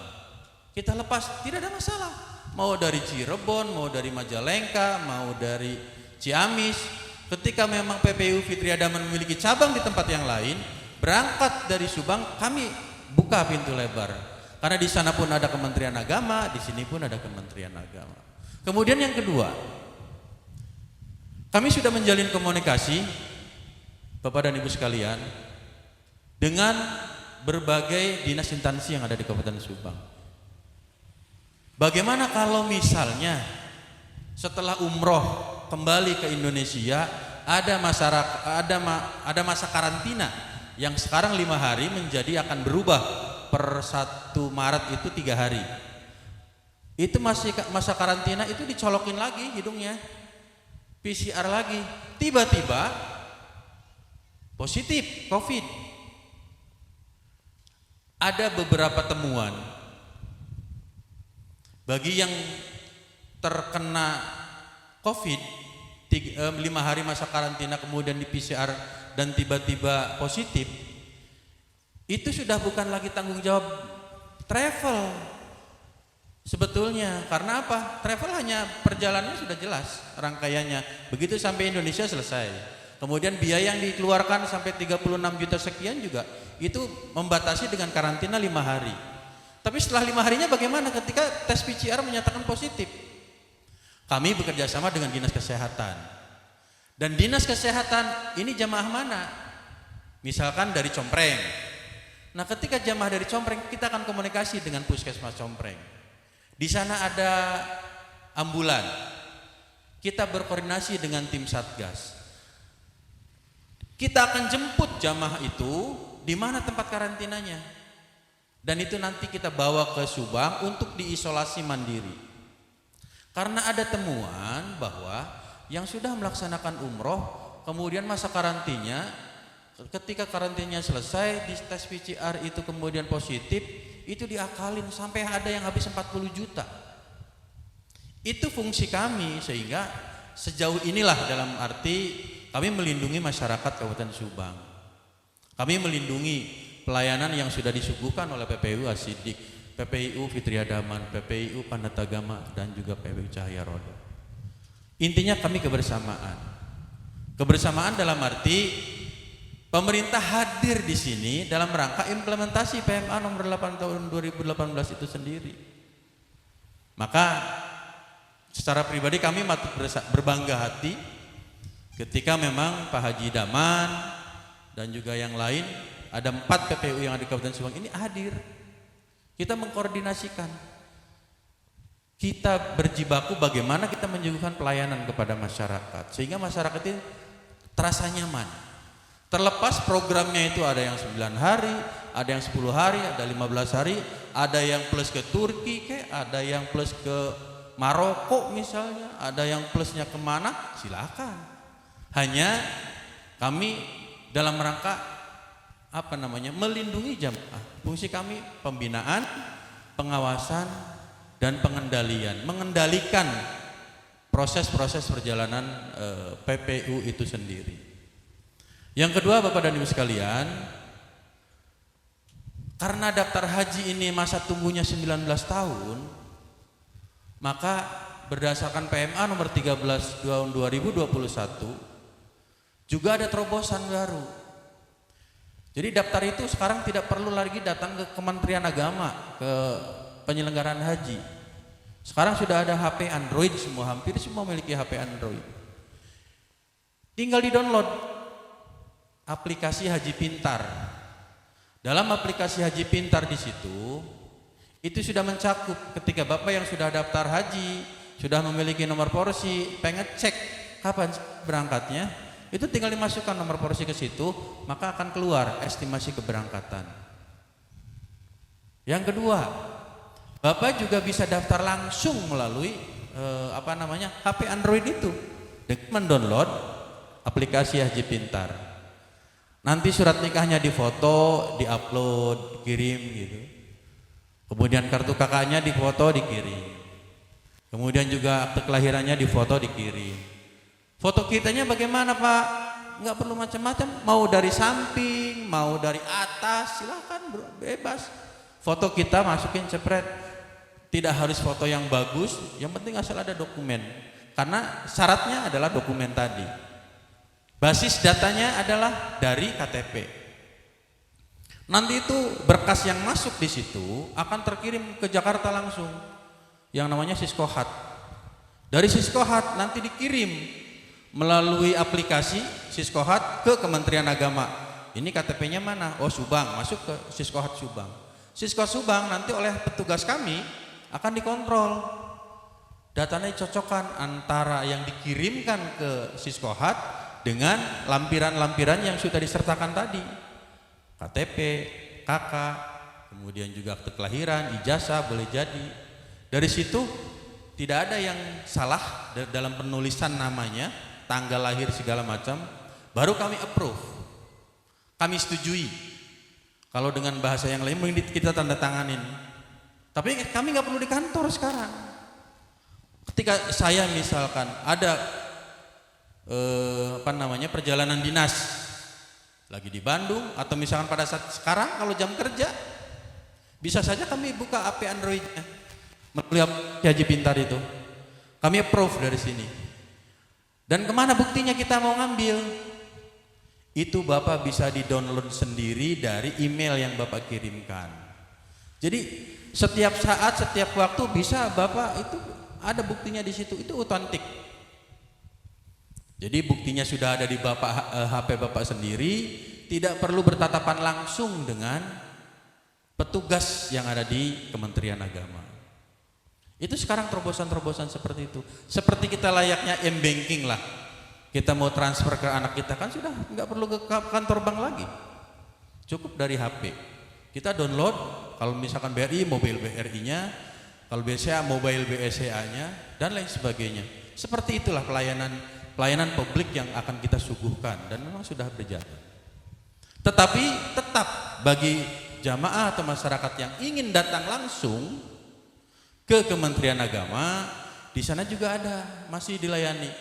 Kita lepas, tidak ada masalah. Mau dari Cirebon, mau dari Majalengka, mau dari Ciamis. Ketika memang PPU Fitriya Daman memiliki cabang di tempat yang lain, berangkat dari Subang, kami buka pintu lebar. Karena di sana pun ada Kementerian Agama, di sini pun ada Kementerian Agama. Kemudian yang kedua, kami sudah menjalin komunikasi, Bapak dan Ibu sekalian, dengan berbagai dinas instansi yang ada di Kabupaten Subang. Bagaimana kalau misalnya setelah umroh kembali ke Indonesia ada masa karantina yang sekarang 5 hari menjadi akan berubah per 1 Maret itu 3 hari. Itu masa karantina itu dicolokin lagi hidungnya, PCR lagi, tiba-tiba positif COVID. Ada beberapa temuan bagi yang terkena COVID 5 hari masa karantina kemudian di PCR dan tiba-tiba positif, itu sudah bukan lagi tanggung jawab travel sebetulnya. Karena apa? Travel hanya perjalanannya sudah jelas rangkaiannya, begitu sampai Indonesia selesai. Kemudian biaya yang dikeluarkan sampai 36 juta sekian juga itu membatasi dengan karantina 5 hari. Tapi setelah 5 harinya bagaimana ketika tes PCR menyatakan positif? Kami bekerja sama dengan Dinas Kesehatan. Dan Dinas Kesehatan ini jamaah mana? Misalkan dari Compreng. Nah, ketika jamaah dari Compreng, kita akan komunikasi dengan Puskesmas Compreng. Di sana ada ambulan. Kita berkoordinasi dengan tim Satgas. Kita akan jemput jamaah itu di mana tempat karantinanya. Dan itu nanti kita bawa ke Subang untuk diisolasi mandiri. Karena ada temuan bahwa yang sudah melaksanakan umroh kemudian masa karantinanya, ketika karantinanya selesai di tes PCR itu kemudian positif, itu diakalin sampai ada yang habis 40 juta. Itu fungsi kami, sehingga sejauh inilah dalam arti kami melindungi masyarakat Kabupaten Subang. Kami melindungi pelayanan yang sudah disuguhkan oleh PPU As-Siddiq, PPIU Fitriya Daman, PPIU Panatagama, dan juga PPIU Cahaya Roda. Intinya kami kebersamaan. Kebersamaan dalam arti pemerintah hadir di sini dalam rangka implementasi PMA nomor 8 tahun 2018 itu sendiri. Maka secara pribadi kami matut berbangga hati ketika memang Pak Haji Daman dan juga yang lain, ada 4 PPU yang ada di Kabupaten Subang ini hadir. Kita mengkoordinasikan, kita berjibaku bagaimana kita menyuguhkan pelayanan kepada masyarakat sehingga masyarakat itu terasa nyaman. Terlepas programnya itu ada yang 9 hari, ada yang 10 hari, ada 15 hari, ada yang plus ke Turki, ada yang plus ke Maroko misalnya, ada yang plusnya kemana, silakan. Hanya kami dalam rangka melindungi jamaah. Fungsi kami pembinaan, pengawasan, dan pengendalian, mengendalikan proses-proses perjalanan PPU itu sendiri. Yang kedua, Bapak dan Ibu sekalian, karena daftar haji ini masa tunggunya 19 tahun, maka berdasarkan PMA nomor 13 tahun 2021 juga ada terobosan baru. Jadi daftar itu sekarang tidak perlu lagi datang ke Kementerian Agama, ke penyelenggaraan haji. Sekarang sudah ada HP Android semua, hampir semua memiliki HP Android. Tinggal di-download aplikasi Haji Pintar. Dalam aplikasi Haji Pintar di situ, itu sudah mencakup ketika Bapak yang sudah daftar haji, sudah memiliki nomor porsi, pengen cek kapan berangkatnya, itu tinggal dimasukkan nomor porsi ke situ, maka akan keluar estimasi keberangkatan. Yang kedua, Bapak juga bisa daftar langsung melalui HP Android itu dengan mendownload aplikasi Haji Pintar. Nanti surat nikahnya difoto, diupload, dikirim gitu. Kemudian kartu kakaknya difoto, dikirim. Kemudian juga akte kelahirannya difoto, dikirim. Foto kitanya bagaimana Pak? Nggak perlu macam-macam, mau dari samping, mau dari atas, silakan bebas. Foto kita masukin cepret, tidak harus foto yang bagus, yang penting asal ada dokumen. Karena syaratnya adalah dokumen tadi. Basis datanya adalah dari KTP. Nanti itu berkas yang masuk di situ akan terkirim ke Jakarta langsung, yang namanya Siskohat. Dari Siskohat nanti dikirim melalui aplikasi Siskohat ke Kementerian Agama. Ini KTP-nya mana? Oh Subang, masuk ke Siskohat Subang. Siskohat Subang nanti oleh petugas kami akan dikontrol. Datanya dicocokkan antara yang dikirimkan ke Siskohat dengan lampiran-lampiran yang sudah disertakan tadi. KTP, KK, kemudian juga akte kelahiran, ijazah boleh jadi. Dari situ tidak ada yang salah dalam penulisan namanya, tanggal lahir segala macam, baru kami approve, kami setujui. Kalau dengan bahasa yang lain mungkin kita tanda tanganin. Tapi kami nggak perlu di kantor sekarang. Ketika saya misalkan ada perjalanan dinas lagi di Bandung, atau misalkan pada saat sekarang kalau jam kerja, bisa saja kami buka HP Androidnya melalui Haji Pintar itu, kami approve dari sini. Dan kemana buktinya kita mau ngambil? Itu Bapak bisa di-download sendiri dari email yang Bapak kirimkan. Jadi setiap saat, setiap waktu bisa Bapak itu ada buktinya di situ, itu otentik. Jadi buktinya sudah ada di HP Bapak sendiri, tidak perlu bertatapan langsung dengan petugas yang ada di Kementerian Agama. Itu sekarang terobosan-terobosan seperti itu. Seperti kita layaknya m-banking lah. Kita mau transfer ke anak kita kan sudah nggak perlu ke kantor bank lagi. Cukup dari HP. Kita download, kalau misalkan BRI, mobile BRI-nya, kalau BCA, mobile BCA-nya, dan lain sebagainya. Seperti itulah pelayanan publik yang akan kita suguhkan, dan memang sudah berjalan. Tetapi tetap bagi jamaah atau masyarakat yang ingin datang langsung ke Kementerian Agama, di sana juga ada, masih dilayani.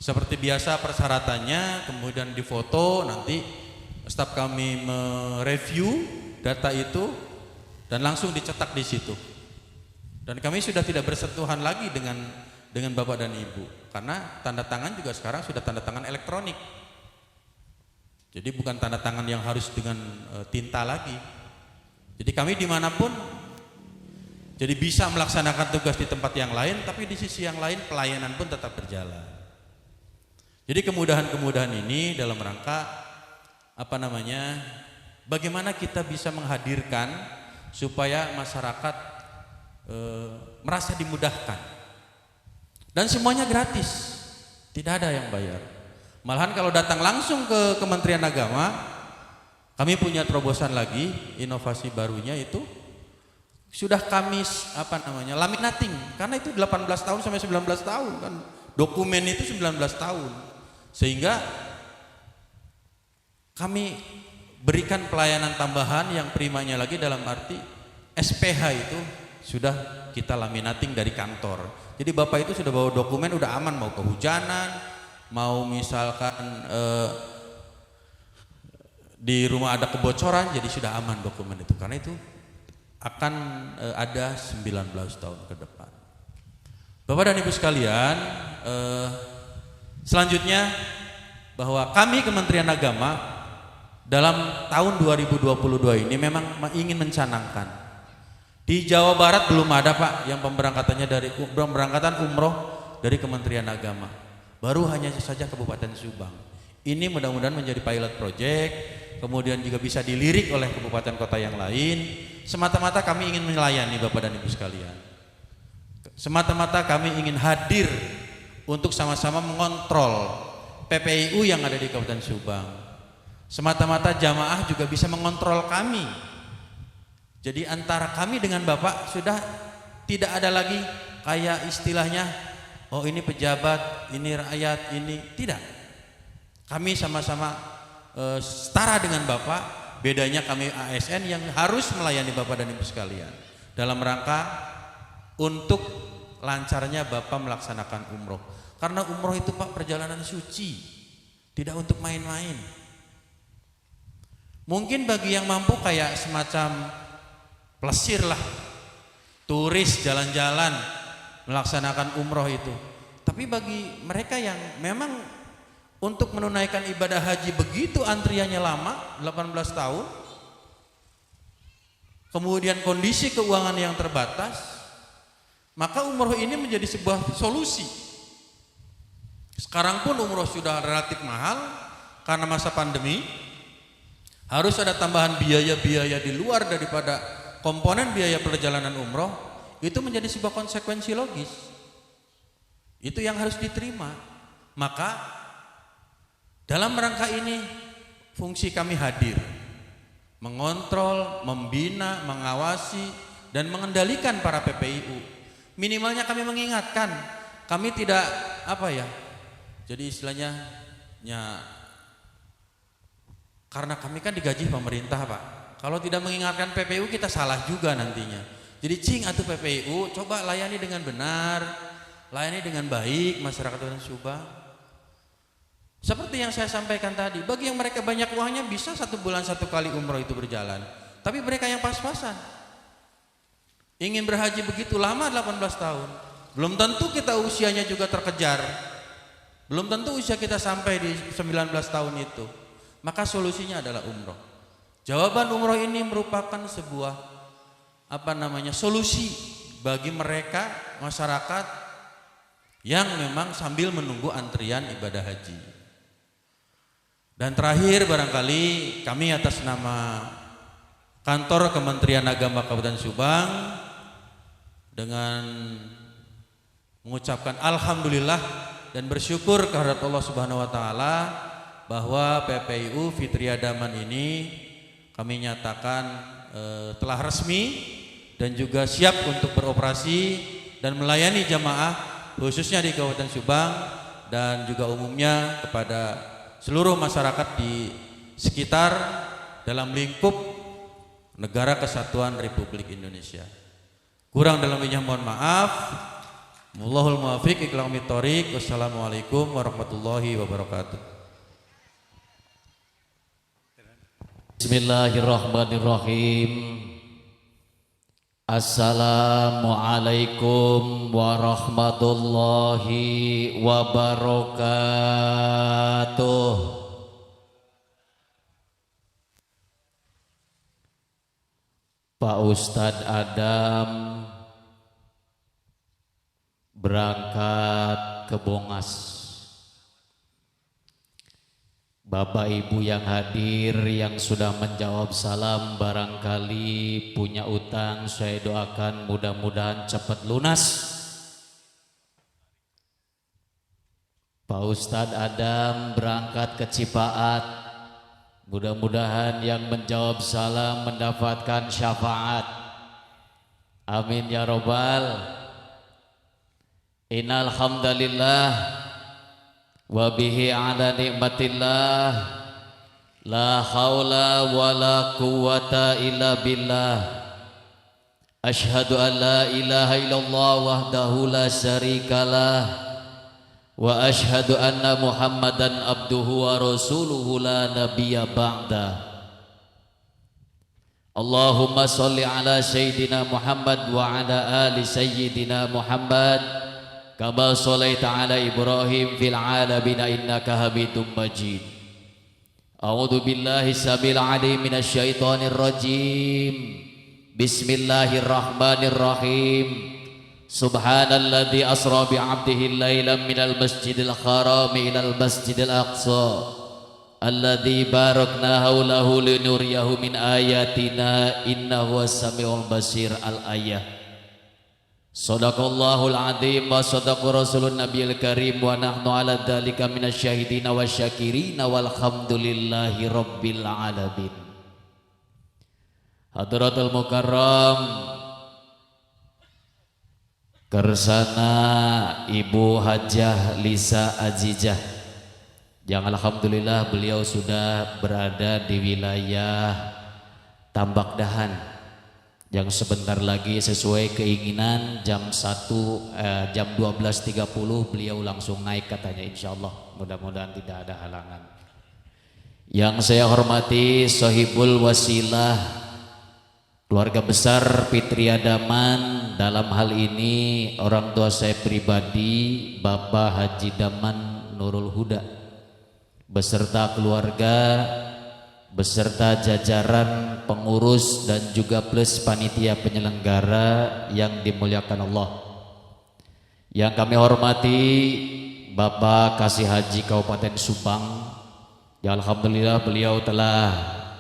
Seperti biasa persyaratannya, kemudian difoto, nanti staf kami mereview data itu dan langsung dicetak di situ. Dan kami sudah tidak bersentuhan lagi dengan Bapak dan Ibu, karena tanda tangan juga sekarang sudah tanda tangan elektronik. Jadi bukan tanda tangan yang harus dengan tinta lagi. Jadi kami dimanapun jadi bisa melaksanakan tugas di tempat yang lain, tapi di sisi yang lain pelayanan pun tetap berjalan. Jadi kemudahan-kemudahan ini dalam rangka bagaimana kita bisa menghadirkan supaya masyarakat merasa dimudahkan. Dan semuanya gratis, tidak ada yang bayar. Malahan kalau datang langsung ke Kementerian Agama, kami punya terobosan lagi, inovasi barunya itu sudah kami laminating, karena itu 18 tahun sampai 19 tahun kan. Dokumen itu 19 tahun. Sehingga kami berikan pelayanan tambahan yang primanya lagi dalam arti SPH itu sudah kita laminating dari kantor. Jadi Bapak itu sudah bawa dokumen, udah aman, mau kehujanan, mau misalkan di rumah ada kebocoran, jadi sudah aman dokumen itu, karena itu akan ada 19 tahun ke depan. Bapak dan Ibu sekalian, selanjutnya bahwa kami Kementerian Agama dalam tahun 2022 ini memang ingin mencanangkan. Di Jawa Barat belum ada Pak yang pemberangkatan umroh dari Kementerian Agama. Baru hanya saja Kabupaten Subang. Ini mudah-mudahan menjadi pilot project, kemudian juga bisa dilirik oleh kabupaten kota yang lain. Semata-mata kami ingin melayani Bapak dan Ibu sekalian. Semata-mata kami ingin hadir untuk sama-sama mengontrol PPIU yang ada di Kabupaten Subang. Semata-mata jamaah juga bisa mengontrol kami. Jadi antara kami dengan Bapak sudah tidak ada lagi kayak istilahnya, oh ini pejabat, ini rakyat, ini tidak. Kami sama-sama setara dengan Bapak, bedanya kami ASN yang harus melayani Bapak dan Ibu sekalian dalam rangka untuk lancarnya Bapak melaksanakan umroh. Karena umroh itu Pak perjalanan suci, tidak untuk main-main. Mungkin bagi yang mampu kayak semacam plesir lah, turis jalan-jalan melaksanakan umroh itu. Tapi bagi mereka yang memang untuk menunaikan ibadah haji begitu antriannya lama, 18 tahun, kemudian kondisi keuangan yang terbatas, maka umroh ini menjadi sebuah solusi. Sekarang pun umroh sudah relatif mahal karena masa pandemi, harus ada tambahan biaya-biaya di luar daripada komponen biaya perjalanan umroh. Itu menjadi sebuah konsekuensi logis. Itu yang harus diterima. Maka dalam rangka ini fungsi kami hadir, mengontrol, membina, mengawasi dan mengendalikan para PPIU. Minimalnya kami mengingatkan, kami tidak jadi istilahnya karena kami kan digaji pemerintah Pak. Kalau tidak mengingatkan PPIU kita salah juga nantinya. Jadi atuh PPIU, coba layani dengan benar, layani dengan baik masyarakat Kabupaten Subang. Seperti yang saya sampaikan tadi, bagi yang mereka banyak uangnya bisa 1 bulan 1 kali umroh itu berjalan. Tapi mereka yang pas-pasan, ingin berhaji begitu lama 18 tahun, belum tentu kita usianya juga terkejar, belum tentu usia kita sampai di 19 tahun itu. Maka solusinya adalah umroh. Jawaban umroh ini merupakan sebuah solusi bagi mereka masyarakat yang memang sambil menunggu antrian ibadah haji. Dan terakhir barangkali kami atas nama Kantor Kementerian Agama Kabupaten Subang dengan mengucapkan alhamdulillah dan bersyukur kehadirat Allah Subhanahu wa taala bahwa PPIU Fitriya Daman ini kami nyatakan telah resmi dan juga siap untuk beroperasi dan melayani jamaah khususnya di Kabupaten Subang dan juga umumnya kepada seluruh masyarakat di sekitar dalam lingkup Negara Kesatuan Republik Indonesia. Kurang dalam lebihnya mohon maaf. Wallahul muwaffiq ila aqwamit thoriq. Wassalamualaikum warahmatullahi wabarakatuh. Bismillahirrahmanirrahim. Assalamualaikum warahmatullahi wabarakatuh. Pak Ustadz Adam berangkat ke Bongas. Bapak Ibu yang hadir, yang sudah menjawab salam, barangkali punya utang, saya doakan mudah-mudahan cepat lunas. Pak Ustadz Adam berangkat ke Cipaat. Mudah-mudahan yang menjawab salam mendapatkan syafaat. Amin ya robbal. Innal hamdalillah wa bihi ala nikmatillah la haula wa la quwata illa billah. Asyhadu an la ilaha illallah wahdahu la syarikalah wa ashhadu anna Muhammadan abduhu wa rasuluhu la nabiyya ba'da. Allahumma salli ala sayyidina Muhammad wa ala ali sayyidina Muhammad kama shallaita ala Ibrahim fil alamin innaka Hamidum Majid. A'udzu billahi samil alim minasy syaithanir rajim. Bismillahirrahmanirrahim. Subhanalladzi asra bi 'abdihi lailan minal masjidil haram ilal masjidil aqsa alladzi barakna haulahu linuriyahu min ayatina innahu was-sami'ul basir. Al-ayah. Shadaqallahul azim wa shadaqa rasulun nabiyil karim wa nahnu ala dzalika minasyahidina wasyakirina walhamdulillahi rabbil alamin. Hadratul mukarram Kersana Ibu Hajah Lisa Azizah, yang alhamdulillah beliau sudah berada di wilayah Tambak Dahan, yang sebentar lagi sesuai keinginan jam 12.30 beliau langsung naik katanya, insyaallah, mudah-mudahan tidak ada halangan. Yang saya hormati Sohibul Wasilah, keluarga besar Fitri Daman, dalam hal ini orang tua saya pribadi Bapak Haji Daman Nurul Huda beserta keluarga, beserta jajaran pengurus dan juga plus panitia penyelenggara yang dimuliakan Allah. Yang kami hormati Bapak Kasih Haji Kabupaten Subang, ya alhamdulillah beliau telah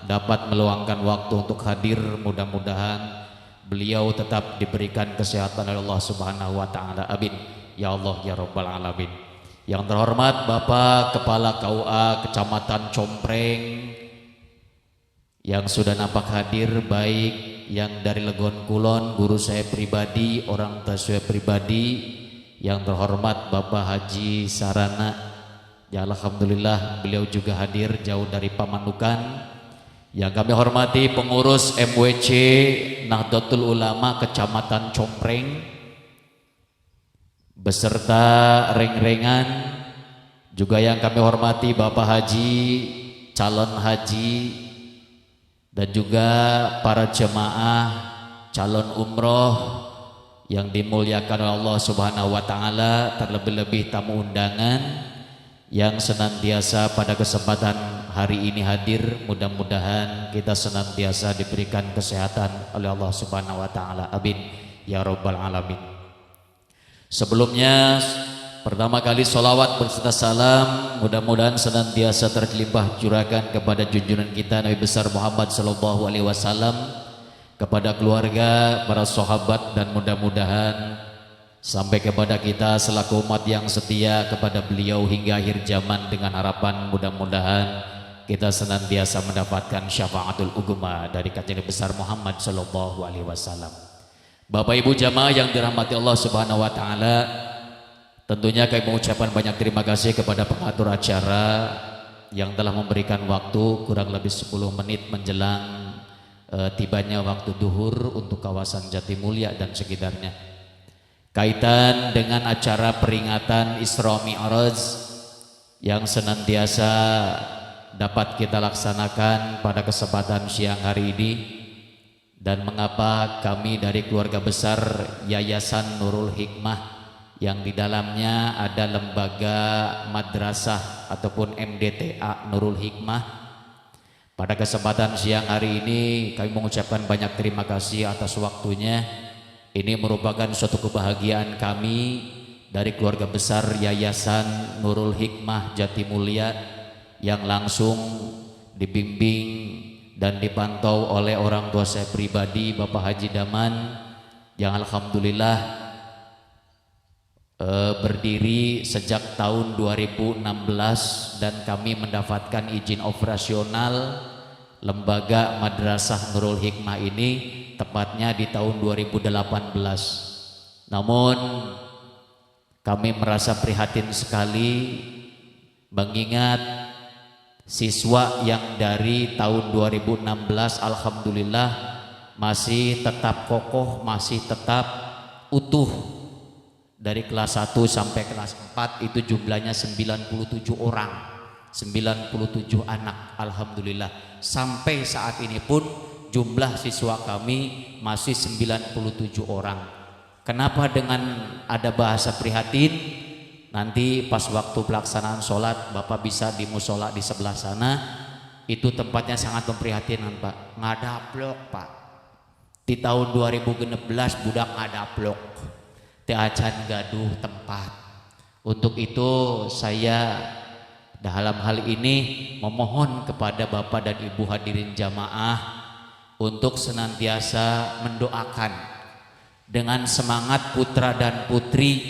dapat meluangkan waktu untuk hadir. Mudah-mudahan beliau tetap diberikan kesehatan oleh Allah Subhanahu wa taala. Amin ya Allah ya rabbal alamin. Yang terhormat Bapak Kepala KUA Kecamatan Compreng yang sudah nampak hadir, baik yang dari Legon Kulon, guru saya pribadi, orang tua saya pribadi. Yang terhormat Bapak Haji Sarana, ya alhamdulillah beliau juga hadir jauh dari Pamanukan. Yang kami hormati pengurus MWC Nahdlatul Ulama Kecamatan Compreng beserta reng-rengan, juga yang kami hormati Bapak Haji, calon haji, dan juga para jemaah calon umroh yang dimuliakan oleh Allah Subhanahu wa taala, terlebih-lebih tamu undangan yang senantiasa pada kesempatan hari ini hadir. Mudah-mudahan kita senantiasa diberikan kesehatan oleh Allah Subhanahu wa taala. Amin ya rabbal alamin. Sebelumnya pertama kali sholawat berserta salam mudah-mudahan senantiasa terlimpah curahkan kepada junjungan kita Nabi besar Muhammad sallallahu alaihi wasallam, kepada keluarga, para sahabat, dan mudah-mudahan sampai kepada kita selaku umat yang setia kepada beliau hingga akhir zaman, dengan harapan mudah-mudahan kita senantiasa mendapatkan syafaatul ugma dari kanjeng besar Muhammad sallallahu alaihi wasallam. Bapak Ibu jamaah yang dirahmati Allah Subhanahu wa taala, tentunya kami mengucapkan banyak terima kasih kepada pengatur acara yang telah memberikan waktu kurang lebih 10 menit menjelang tibanya waktu duhur untuk kawasan Jatimulya dan sekitarnya, kaitan dengan acara peringatan Isra Mi'raj yang senantiasa dapat kita laksanakan pada kesempatan siang hari ini. Dan mengapa kami dari keluarga besar Yayasan Nurul Hikmah, yang di dalamnya ada lembaga madrasah ataupun MDTA Nurul Hikmah, Pada kesempatan siang hari ini kami mengucapkan banyak terima kasih atas waktunya. Ini merupakan suatu kebahagiaan kami dari keluarga besar Yayasan Nurul Hikmah Jatimulya yang langsung dibimbing dan dipantau oleh orang tua saya pribadi Bapak Haji Daman yang alhamdulillah berdiri sejak tahun 2016 dan kami mendapatkan izin operasional lembaga Madrasah Nurul Hikmah ini tepatnya di tahun 2018. Namun kami merasa prihatin sekali mengingat siswa yang dari tahun 2016 alhamdulillah masih tetap kokoh, masih tetap utuh. Dari kelas 1 sampai kelas 4 itu jumlahnya 97 orang, 97 anak alhamdulillah. Sampai saat ini pun jumlah siswa kami masih 97 orang. Kenapa dengan ada bahasa prihatin? Nanti pas waktu pelaksanaan sholat Bapak bisa di musola di sebelah sana. Itu tempatnya sangat memprihatinkan Pak. Ngadaplok Pak. Di tahun 2016 budak ngadaplok. Acan gaduh tempat. Untuk itu saya dalam hal ini memohon kepada Bapak dan Ibu hadirin jamaah untuk senantiasa mendoakan dengan semangat putra dan putri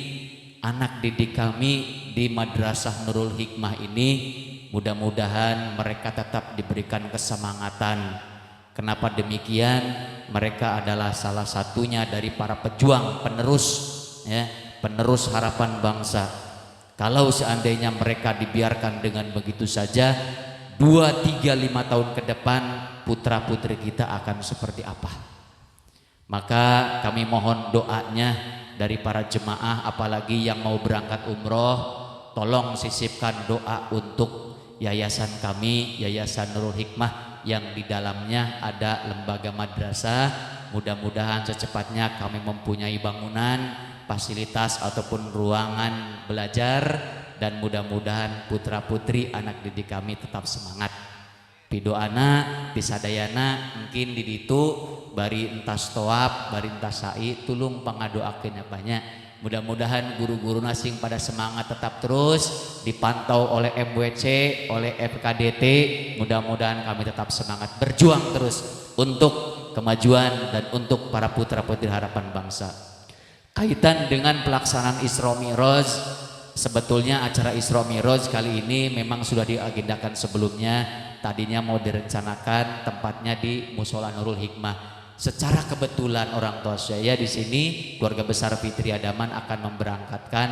anak didik kami di Madrasah Nurul Hikmah ini. Mudah-mudahan mereka tetap diberikan kesemangatan. Kenapa demikian? Mereka adalah salah satunya dari para pejuang penerus, ya, penerus harapan bangsa. Kalau seandainya mereka dibiarkan dengan begitu saja, 2, 3, 5 tahun ke depan putra putri kita akan seperti apa? Maka kami mohon doanya dari para jemaah, apalagi yang mau berangkat umroh, tolong sisipkan doa untuk yayasan kami, Yayasan Nurul Hikmah yang di dalamnya ada lembaga madrasah. Mudah-mudahan secepatnya kami mempunyai bangunan, fasilitas ataupun ruangan belajar, dan mudah-mudahan putra putri anak didik kami tetap semangat. Pidoana disadayana mungkin di ditu bari entas toab, bari entas sa'i, tulung pangadoakeun banyak. Mudah-mudahan guru-guru nasing pada semangat tetap terus dipantau oleh MWC, oleh FKDT. Mudah-mudahan kami tetap semangat berjuang terus untuk kemajuan dan untuk para putra putri harapan bangsa. Kaitan dengan pelaksanaan Isra Mi'raj, sebetulnya acara Isra Mi'raj kali ini memang sudah diagendakan sebelumnya. Tadinya mau direncanakan tempatnya di Musola Nurul Hikmah. Secara kebetulan orang tua saya di sini, keluarga besar Fitri Adaman akan memberangkatkan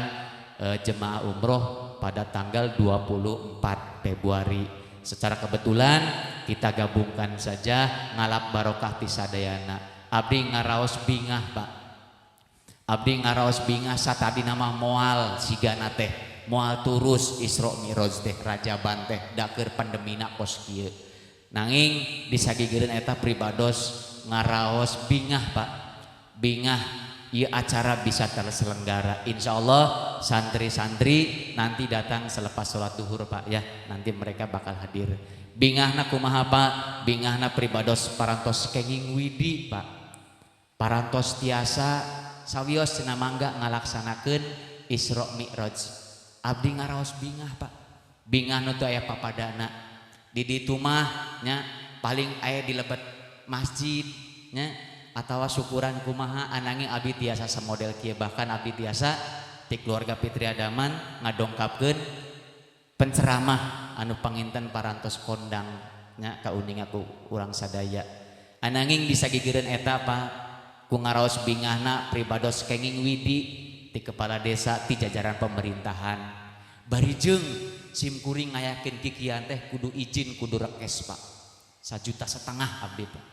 jemaah umroh pada tanggal 24 Februari. Secara kebetulan kita gabungkan saja ngalap barokah tisadayana. Abdi ngaraos bingah Pak. Abdi ngaraos bingah satadi nama moal sigana teh, moal turus Isra Mi'raj teh rajaban teh dakeur pandemina kos kieu. Nanging disagigeun eta pribados ngaraos bingah Pak. Bingah ieu acara bisa terselenggara. Insyaallah santri-santri nanti datang selepas sholat duhur Pak ya. Nanti mereka bakal hadir. Bingahna kumaha Pak? Bingahna pribados parantos kenging widi Pak. Parantos tiasa sawios cenah mangga ngalaksanakeun Isra Mi'raj. Abdi ngaraos bingah Pak. Bingah nu teu aya papadana. Di ditu mah nya paling aya di lebet masjid nya atawa syukuran kumaha ananging abdi tiasa samodel kieu. Bahkan abdi tiasa ti keluarga Fitri Adaman ngadongkapkeun penceramah anu panginten parantos kondang nya kauning aku urang sadaya. Ananging disagigeureun eta Pak ku ngaraos bingahna pribados kenging widi ti kepala desa ti jajaran pemerintahan. Barijeung simkuring ngayakeun kikian teh kudu izin kudu rekes Pak. 1,5 juta abdi Pak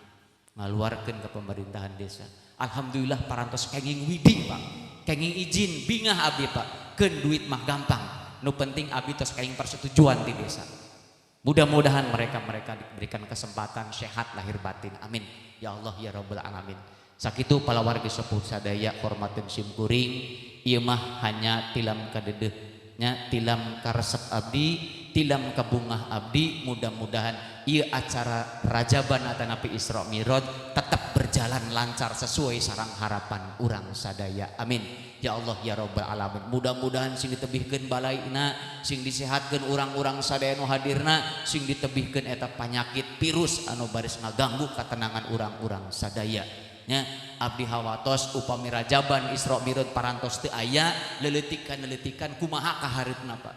ngaluarkeun ke pemerintahan desa. Alhamdulillah parantos kenging widi Pak. Kenging izin bingah abdi Pak. Keun duit mah gampang. Nu penting abdi tos kenging persetujuan di desa. Mudah-mudahan mereka diberikan kesempatan sehat lahir batin. Amin. Ya Allah ya Rabbal alamin. Sakitu palawargi sepuh sadaya hormateun simkuring ieu mah hanya tilam kadeudeuk nya tilam karesep abdi tilam kabungah abdi mudah-mudahan ieu acara Rajaban atanapi Isra Mi'raj tetap berjalan lancar sesuai sareng harapan urang sadaya. Amin. Ya Allah ya Rabbal alamin. Mudah-mudahan sing ditebihkeun balaina, sing disehatkeun urang-urang sadaya nu hadirna, sing ditebihkeun eta panyakit virus anu baris ngaganggu katenangan urang-urang sadaya. Nya abdi hawatos upami Rajaban Isra Mi'raj parantos teu aya leuleutik-leulitikan kumaha kahareupna Pak.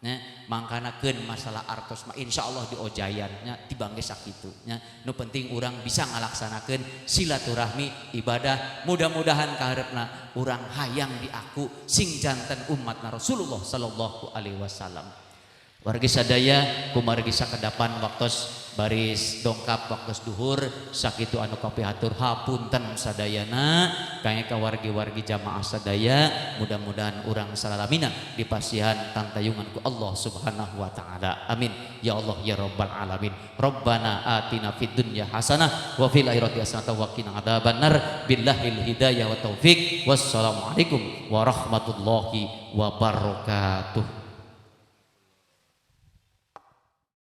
Nya mangkanakeun masalah artos mah insyaallah diojayan nya tibangge sakitu nya nu penting urang bisa ngalaksanakeun silaturahmi ibadah mudah-mudahan kahareupna urang hayang diaku sing janten umatna Rasulullah sallallahu alaihi wasallam. Wargi sadaya kumargi sakedapan waktos baris dongkap waktos duhur sakitu anu kapihatur hapunten sadayana kangge ka wargi-wargi jamaah sadaya mudah-mudahan urang salalamina dipasihan tantayungan ku Allah Subhanahu wa taala. Amin ya Allah ya Rabbal alamin. Rabbana atina fid dunya hasanah wa fil akhirati hasanah wa qina adzabannar. Billahil hidayah wa taufik. Wassalamualaikum warahmatullahi wabarakatuh.